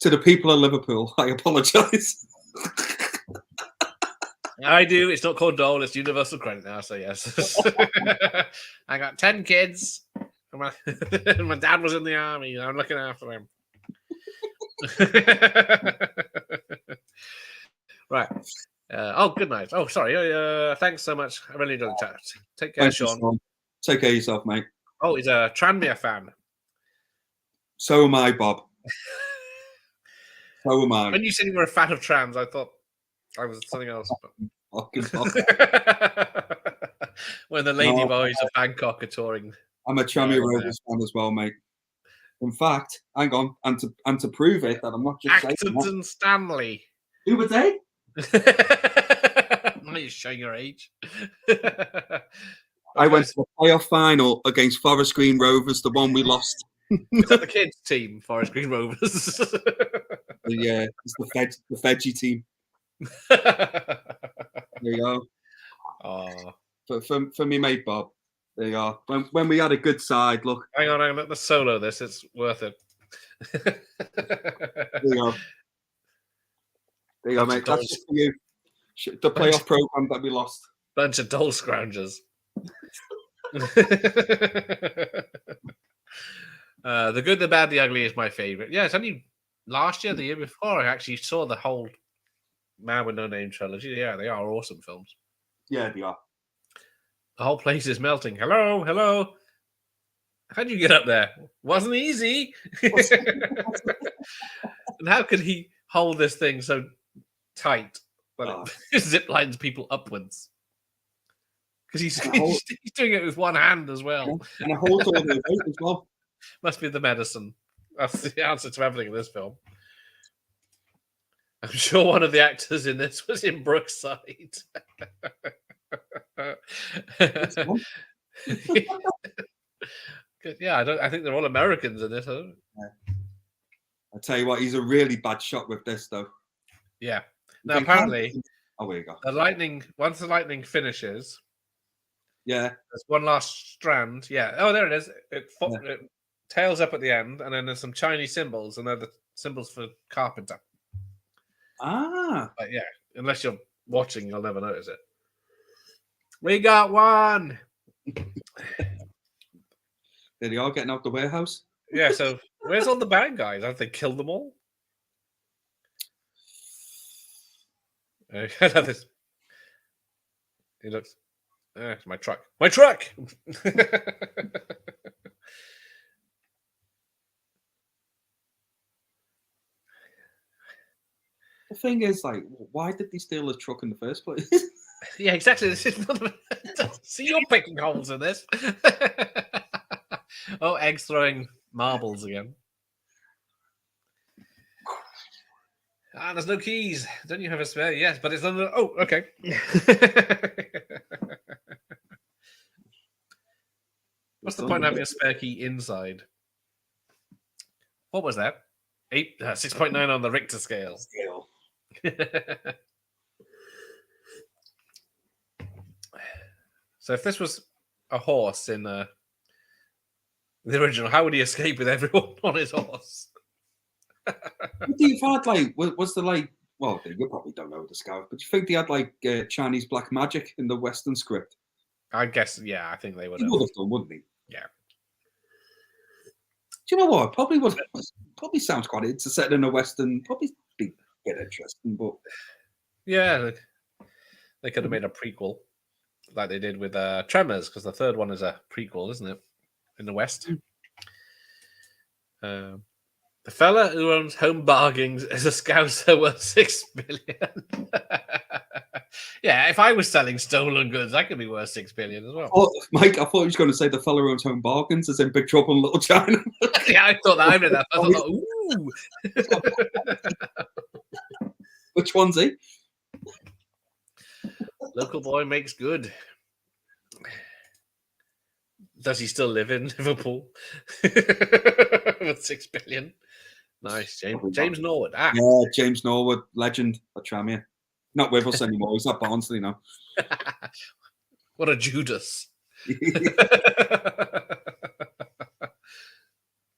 To the people of Liverpool, I apologise. I do. It's not called Dole. It's Universal Credit now, so yes. I got 10 kids. My dad was in the army. I'm looking after him. Right. Good night. Oh, sorry. Thanks so much. I really enjoyed the chat. Take care, Sean. Take care of yourself, mate. Oh, he's a Tranmere fan. So am I, Bob. So am I. When you said you were a fan of trans, I thought I was something else. When the Lady Boys of Bangkok are touring. I'm a Tranmere Rovers fan as well, mate. In fact, hang on, and to prove it that I'm not just Acton and Stanley. Who were they? Why are you showing your age? I went to the playoff final against Forest Green Rovers, the one we lost. Is that the kids' team, Forest Green Rovers? Yeah, it's the veggie team. There you go. Oh. For me, mate, Bob. There you are. When we had a good side, look. Hang on. Let the solo this. It's worth it. There you go. There you go, mate. That's just for you. The playoff program that we lost. Bunch of dull scroungers. The Good, the Bad, the Ugly is my favorite. Yeah, it's only last year, the year before, I actually saw the whole Man with No Name trilogy. Yeah, they are awesome films. Yeah, they are. The whole place is melting. Hello, hello. How'd you get up there? Wasn't easy. And how could he hold this thing so tight that it zip lines people upwards? Because he's doing it with one hand as well. And it holds all the weight as well. Must be the medicine. That's the answer to everything in this film. I'm sure one of the actors in this was in Brookside. Yeah, I think they're all Americans in this. I tell you what, he's a really bad shot with this, though. Yeah. Now, apparently, there you go. Once the lightning finishes, yeah, there's one last strand. Yeah. Oh, there it is. It tails up at the end, and then there's some Chinese symbols, and they're the symbols for Carpenter. But yeah, unless you're watching, you'll never notice it. We got one. Are they all getting out the warehouse? Yeah, so where's all the bad guys? Have they killed them all? I love this. He looks. It's my truck. My truck! The thing is, like, why did they steal his truck in the first place? Yeah, exactly. This is see, you're picking holes in this. Oh, Egg's throwing marbles again. There's no keys. Don't you have a spare? Yes, but it's under. Oh, okay. What's the point of having a spare key inside? What was that? 6.9 on the Richter scale. So if this was a horse in the original, how would he escape with everyone on his horse? You've had was there well, you probably don't know the Scout, but you think they had Chinese black magic in the Western script? I guess, yeah, I think they would have. They would have done, wouldn't they? Yeah. Do you know what? Probably sounds quite to set in a Western. Probably be a bit interesting, but yeah, they could have made a prequel like they did with Tremors, because the third one is a prequel, isn't it? In the West. The fella who owns Home Bargains is a Scouser worth $6 billion. Yeah, if I was selling stolen goods, that could be worth $6 billion as well. Mike, I thought he was going to say the fella who owns Home Bargains is in Big Trouble in Little China. Yeah, I thought that. I read that. I thought, ooh. Which one's he? Local boy makes good. Does he still live in Liverpool? With $6 billion. Nice, James Norwood. Yeah, James Norwood, legend at Tranmere. Not with us anymore. He's at Barnsley now. What a Judas.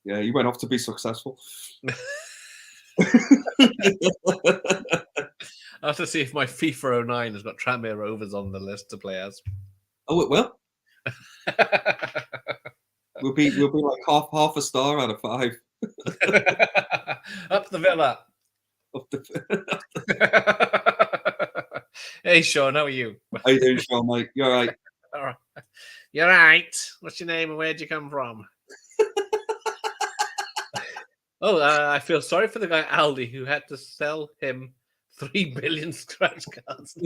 Yeah, he went off to be successful. I have to see if my FIFA 09 has got Tranmere Rovers on the list to play as. Oh, it will. We'll be like half a star out of 5. Up the Villa. Hey, Sean, how are you? How you doing, Sean, mate? You all right? All right. You're right. What's your name and where'd you come from? I feel sorry for the guy Aldi who had to sell him 3 billion scratch cards.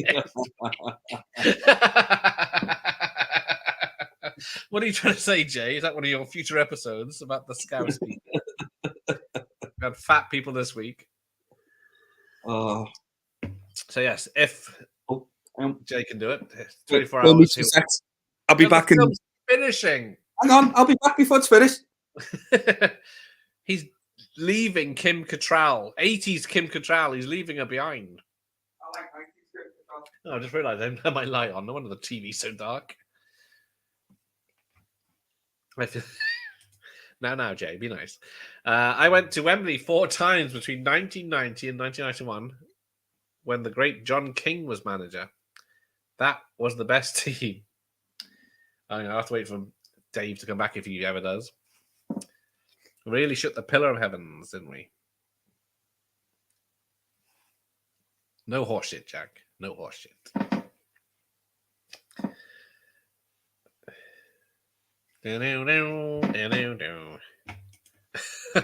What are you trying to say, Jay? Is that one of your future episodes about the Scouts people? We had fat people this week. So yes, if Jay can do it, 24 hours. I'll be back in finishing. Hang on, I'll be back before it's finished. He's leaving Kim Cattrall, 80s Kim Cattrall. He's leaving her behind. I just realised I didn't have my light on. No wonder the TV's so dark. Now, Jay, be nice. I went to Wembley 4 times between 1990 and 1991 when the great John King was manager. That was the best team. I'm gonna have to wait for Dave to come back if he ever does. Really shook the pillar of heavens, didn't we? No horseshit, Jack. No horseshit.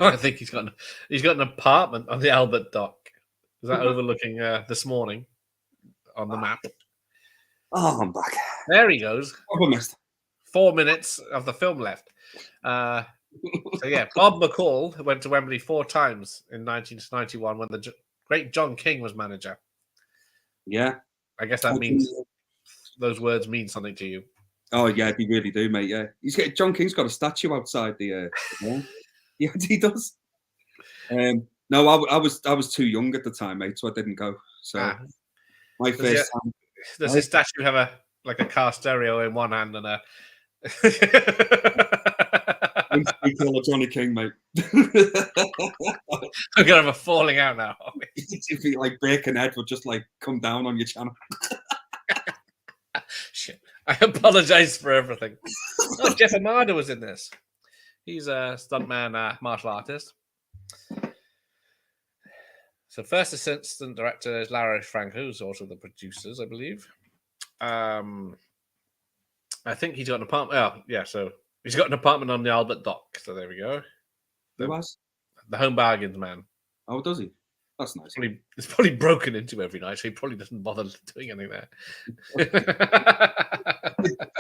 I think he's got an apartment on the Albert Dock. Is that overlooking this morning on the map? Oh, I'm back. There he goes. What have I missed? 4 minutes of the film left. So yeah, Bob McCall went to Wembley 4 times in 1991 when the great John King was manager. Yeah. I guess that means those words mean something to you. Oh yeah, they really do, mate. Yeah, John King's got a statue outside the. Yeah, he does. No, I was too young at the time, mate, so I didn't go. So my first time. Does his statue have a car stereo in one hand and a? We call it Johnny King, mate. I'm gonna have a falling out now. If you like Birkenhead would just like come down on your channel. Shit. I apologize for everything. Oh, Jeff Amada was in this. He's a stuntman, martial artist. So first assistant director is Larry Franco, who's also the producers, I believe. I think he's got an apartment. Oh, yeah, so he's got an apartment on the Albert Dock. So there we go. Who was? The Home Bargains man. Oh, does he? That's nice. It's probably broken into every night, so he probably doesn't bother doing anything there.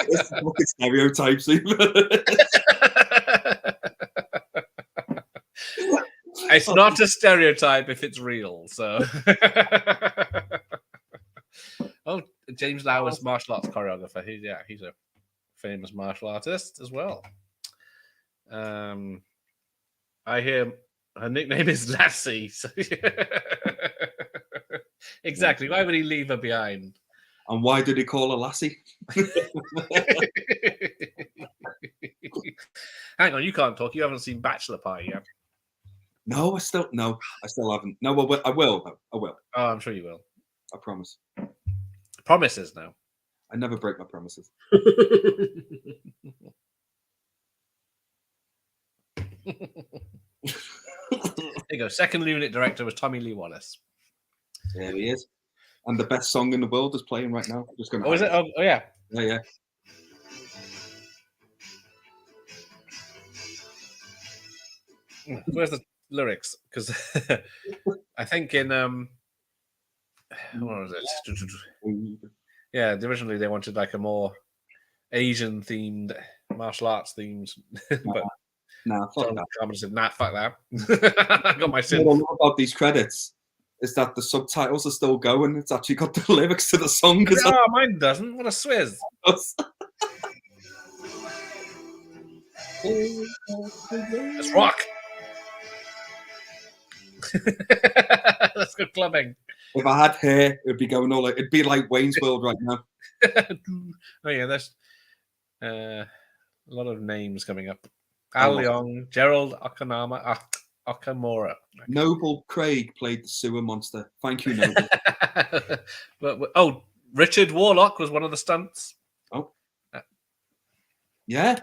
It's fucking stereotypes. It's not a stereotype if it's real. So, James Lau is martial arts choreographer. He's a famous martial artist as well. I hear her nickname is Lassie. So exactly. Why would he leave her behind? And why did he call her Lassie? Hang on, you can't talk. You haven't seen Bachelor Party yet. No, I still haven't. No, I will. Oh, I'm sure you will. I promise. Promises now. I never break my promises. There you go. Second unit director was Tommy Lee Wallace. There he is. And the best song in the world is playing right now. Just gonna is it? Oh, yeah. Yeah. Where's the lyrics? Because I think in what was it? Yeah, originally they wanted like a more Asian themed martial arts themes, but fuck that. Said, nah, fuck that. I got my sin. What I love about these credits is that the subtitles are still going. It's actually got the lyrics to the song. No, mine doesn't. What a swizz. Let's rock. Let's go clubbing. If I had hair, it'd be going all like it'd be like Wayne's World right now. Oh yeah, there's a lot of names coming up. Al Leong, Gerald Okamura. Noble Craig played the sewer monster. Thank you, Noble. Richard Warlock was one of the stunts. Oh, yeah.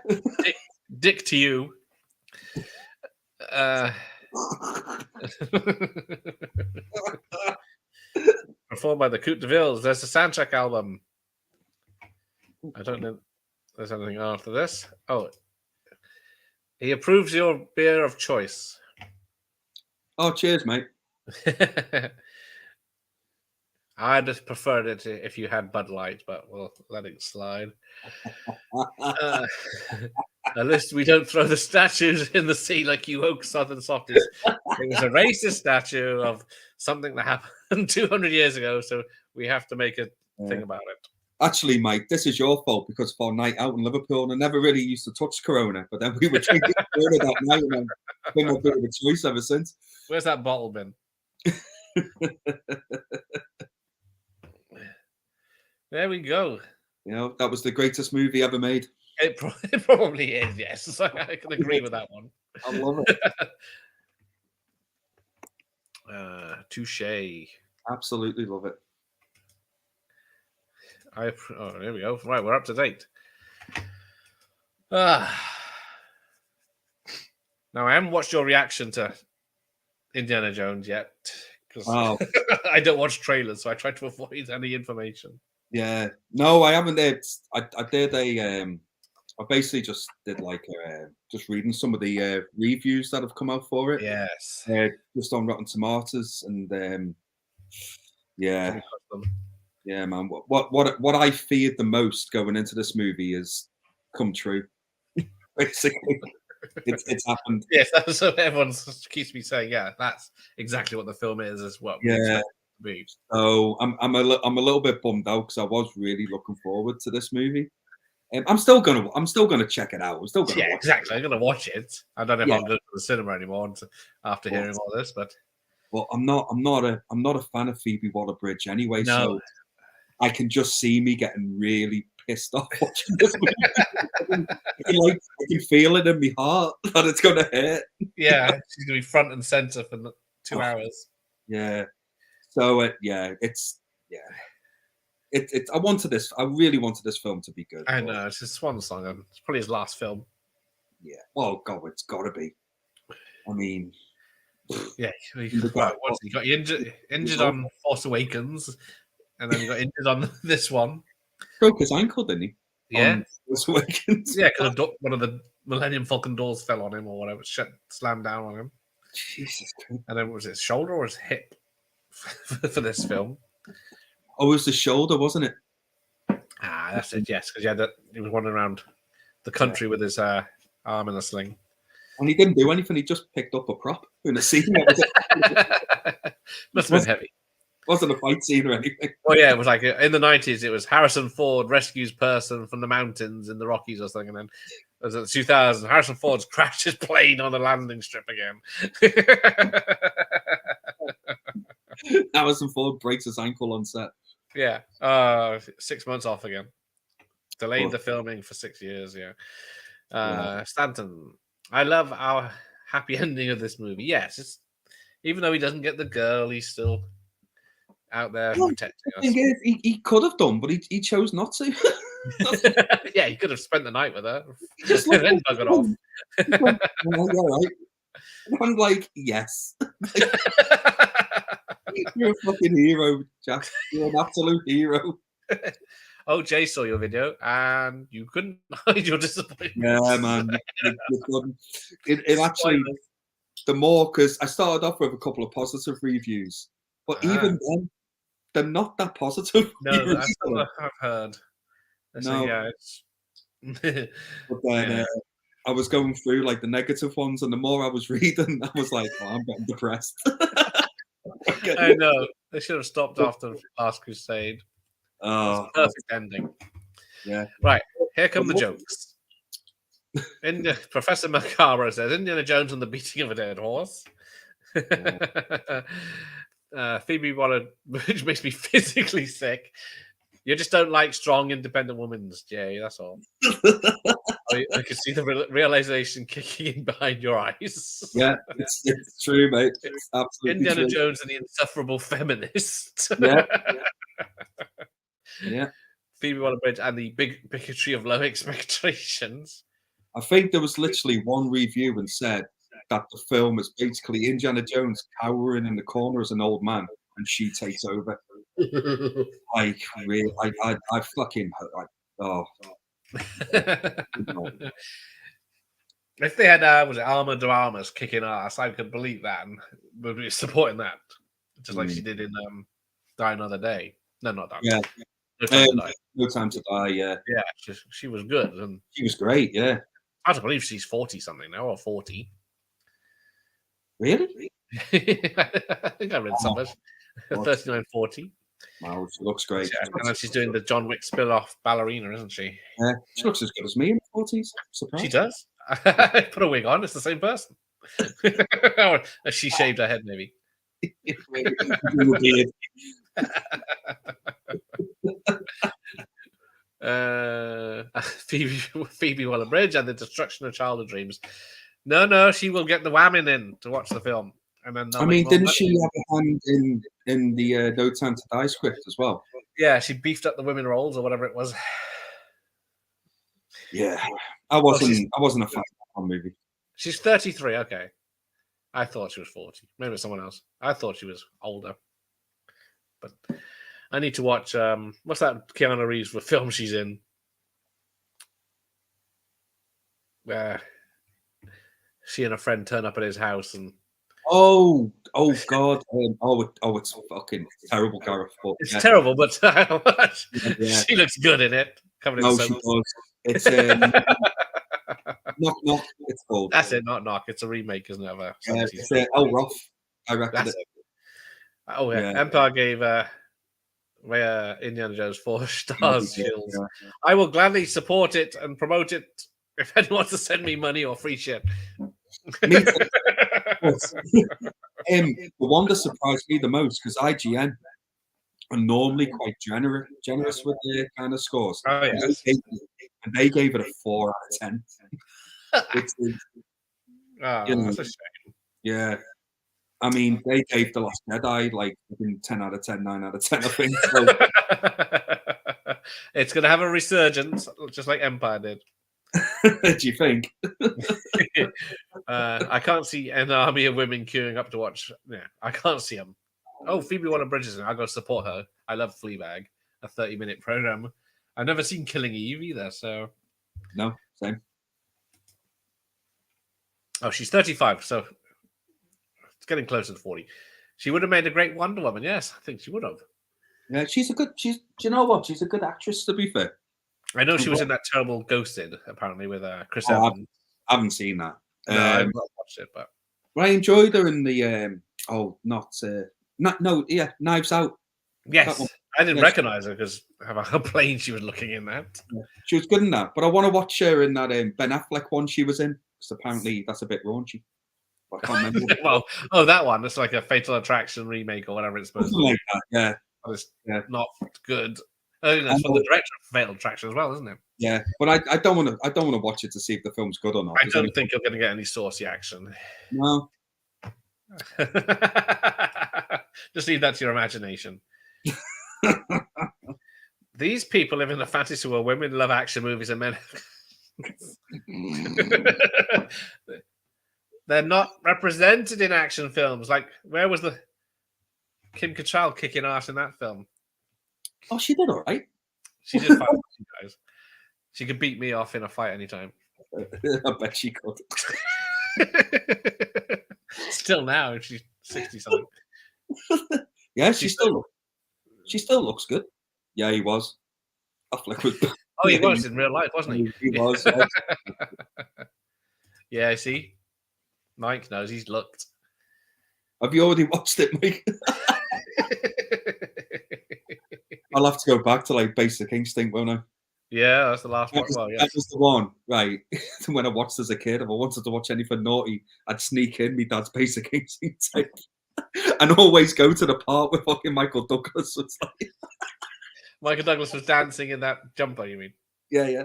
Dick to you. Performed by the Coute de Villes. There's the soundtrack album. I don't know if there's anything after this. Oh, he approves your beer of choice. Oh, cheers, mate. I'd have preferred it if you had Bud Light, but we'll let it slide. At least we don't throw the statues in the sea like you woke Southern softies. It was a racist statue of something that happened 200 years ago, so we have to make a thing about it. Actually, Mike, this is your fault because for a night out in Liverpool, I never really used to touch Corona, but then we were drinking Corona that night, and I've been a bit of a choice ever since. Where's that bottle been? There we go. You know, that was the greatest movie ever made. It probably is, yes. I can agree with that one. I love it. Touche. Absolutely love it. There we go. Right, we're up to date. Now, I haven't watched your reaction to Indiana Jones yet because Oh. I don't watch trailers, so I try to avoid any information. Yeah, no, I haven't. I did a I basically just did like just reading some of the reviews that have come out for it. Yes. Just on Rotten Tomatoes, and yeah, yeah, man. What I feared the most going into this movie is come true. Basically, it's happened. Yes, that's what everyone keeps me saying. Yeah, that's exactly what the film is what we expect it to be. So I'm a little bit bummed out because I was really looking forward to this movie. I'm still gonna check it out. I'm still gonna watch exactly. I'm gonna watch it. I don't know if Yeah. I'm going to the cinema anymore after Well, hearing all this, but Well, I'm not a fan of Phoebe Waller-Bridge anyway, No. so I can just see me getting really pissed off watching this movie. I can feel it in my heart that it's gonna hurt. yeah, she's gonna be front and center for 2 Oh. hours. Yeah. So I wanted this. I really wanted this film to be good. I but know it's his swan song, and it's probably his last film. Yeah. Oh God, it's got to be. I mean, Yeah, he got injured on Force Awakens, and then he got injured on this one. broke his ankle, didn't he? Yeah, On Force Awakens. yeah, because one of the Millennium Falcon doors fell on him or whatever, slammed down on him. Jesus Christ. And then was it his shoulder or his hip for this film? Oh, it was the shoulder, wasn't it? Ah, that's it. Yes, because he was wandering around the country with his arm in a sling. And he didn't do anything. He just picked up a prop in a scene. Must have been heavy. Wasn't a fight scene or anything. Well, yeah, it was like in the 90s, it was Harrison Ford rescues person from the mountains in the Rockies or something. And then it was in 2000, Harrison Ford's crashed his plane on the landing strip again. Harrison Ford breaks his ankle on set. Yeah. 6 months off again. Delayed the filming for 6 years, yeah. Stanton, I love our happy ending of this movie. Yes, even though he doesn't get the girl, he's still out there protecting us. He could have done, but he chose not to. Yeah, he could have spent the night with her. Just and then buggered off. Right. I'm like, yes. You're a fucking hero, Jack. You're an absolute hero. Oh, Jay saw your video and you couldn't hide your disappointment. Yeah, man. You couldn't. It actually, the more, because I started off with a couple of positive reviews, but even then, they're not that positive. No, that's what I've heard. No. Yeah, it's... But then I was going through like the negative ones, and the more I was reading, I was like, oh, I'm getting depressed. I know. They should have stopped after Last Crusade. Oh, perfect ending. Yeah. Right. Here come the jokes. Professor Macabre says Indiana Jones and the beating of a dead horse. Phoebe Waller-Bridge makes me physically sick. You just don't like strong, independent women, Jay. That's all. I can see the realization kicking in behind your eyes. Yeah, it's true, mate. It's absolutely Indiana true. Jones and the insufferable feminist. Yeah. Phoebe Waller-Bridge and the bigotry of low expectations. I think there was literally one review and said that the film is basically Indiana Jones cowering in the corner as an old man, and she takes over. I fucking oh. If they had was it Alma de Armas kicking ass, I could believe that and would be supporting that, just like she did in Die Another Day. No, not that. Yeah. No Time to Die. Yeah. Yeah, she was good and she was great. Yeah. I don't believe she's 40 something now or 40. Really? I think I read somewhere. 39, 40. Wow, she looks great. Yeah, and then she's doing the John Wick spin-off Ballerina, isn't she? Yeah, she looks as good as me in the 40s. She does. Put a wig on, it's the same person. She shaved her head, maybe. Phoebe Waller-Bridge and the destruction of childhood dreams. No, she will get the whamming in to watch the film. And then I mean, didn't she have a hand in the No Time to Die script as well? Yeah, she beefed up the women roles or whatever it was. Yeah, I wasn't a fan of that movie. She's 33. Okay, I thought she was 40. Maybe it's someone else. I thought she was older. But I need to watch. What's that Keanu Reeves film she's in? Where she and a friend turn up at his house and. Oh God! It's fucking terrible, Gareth. But it's terrible, but yeah. she looks good in it. No, she does. It's Knock Knock. It's called. That's it. Not Knock. It's a remake, isn't it? It's El Roth. I reckon. That's it. Oh yeah. Empire gave Indiana Jones 4 stars. Chills. Yeah. I will gladly support it and promote it if anyone wants to send me money or free shit. The one that surprised me the most, because IGN are normally quite generous with their kind of scores. Oh yes. And they gave it a 4 out of 10. That's a shame. Yeah. I mean, they gave The Last Jedi like 10 out of 10, 9 out of 10, I think. So. It's going to have a resurgence, just like Empire did. Do you think? I can't see an army of women queuing up to watch. Yeah, I can't see them. Oh, Phoebe Waller-Bridges, I've got to support her. I love Fleabag, a 30-minute program. I've never seen Killing Eve either, so. No, same. Oh, she's 35, so it's getting closer to 40. She would have made a great Wonder Woman. Yes, I think she would have. Yeah, do you know what? She's a good actress, to be fair. I know she was in that terrible Ghosted, apparently, with Chris Evans. I haven't seen that. No, I've not watched it, but I enjoyed her in the Knives Out. Yes, I didn't recognize her because of how plain she was looking in that. Yeah. She was good in that, but I want to watch her in that Ben Affleck one she was in, because apparently that's a bit raunchy. I can't remember. That one. It's like a Fatal Attraction remake or whatever it's supposed to be. Like that, yeah. But it's not good. I think that's from the director of Fatal Attraction as well, isn't it? Yeah, but I don't want to watch it to see if the film's good or not. I don't think you're going to get any saucy action. No. Just leave that to your imagination. These people live in a fantasy where women love action movies and men. They're not represented in action films. Like, where was the Kim Cattrall kicking ass in that film? Oh, she did all right. She did fight with you guys. She could beat me off in a fight anytime. I bet she could. Still now, she's 60 something. Yeah, she still looks good. Yeah, he was. Affleck was. Oh, he was in real life, wasn't he? He was. Yeah, see, Mike knows. He's looked. Have you already watched it, Mike? I'll have to go back to like Basic Instinct, won't I? Yeah, that's the last one. That was the one, right? When I watched as a kid, if I wanted to watch anything naughty, I'd sneak in my dad's Basic Instinct tape and always go to the part with fucking Michael Douglas. Was like... Michael Douglas was dancing in that jumper, you mean? Yeah.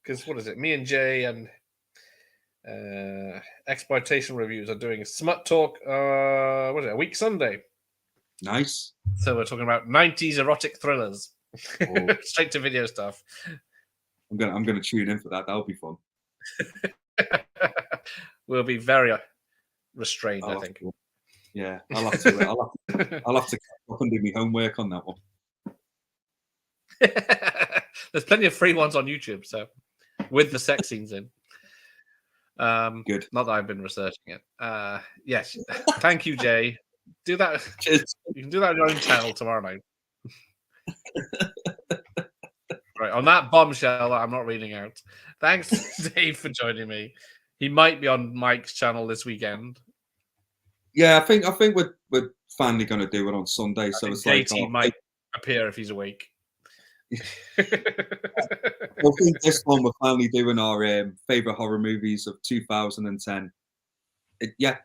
Because what is it? Me and Jay and Exploitation Reviews are doing a Smut Talk, what is it, a week Sunday. Nice. So we're talking about 90s erotic thrillers. Oh. Straight to video stuff. I'm gonna tune in for that. That'll be fun. We'll be very restrained, I think. Yeah, I'll have to catch up and do my homework on that one. There's plenty of free ones on YouTube, so with the sex scenes in. Good. Not that I've been researching it. Yes. Thank you, Jay. Do that. Cheers. You can do that on your own channel tomorrow night. Right, on that bombshell that I'm not reading out. Thanks, Dave, for joining me. He might be on Mike's channel this weekend. Yeah, I think we're finally going to do it on Sunday. So it's like he might appear if he's awake. I think this one we're finally doing our favorite horror movies of 2010.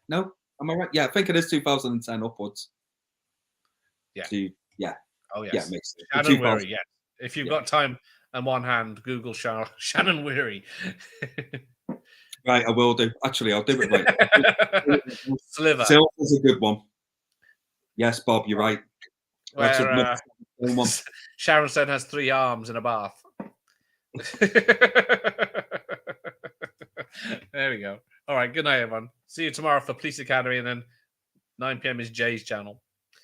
No, am I right? Yeah, I think it is 2010 upwards. Yeah. Oh yes. Yeah, it makes sense. Shannon Weary. Yeah. If you've got time and one hand, Google Shannon Weary. Right, I will do. Actually, I'll do it right. Sliver. Silver's a good one. Yes, Bob, you're right. Where Sharon Stone has 3 arms in a bath. There we go. All right. Good night, everyone. See you tomorrow for Police Academy, and then 9 p.m. is Jay's channel.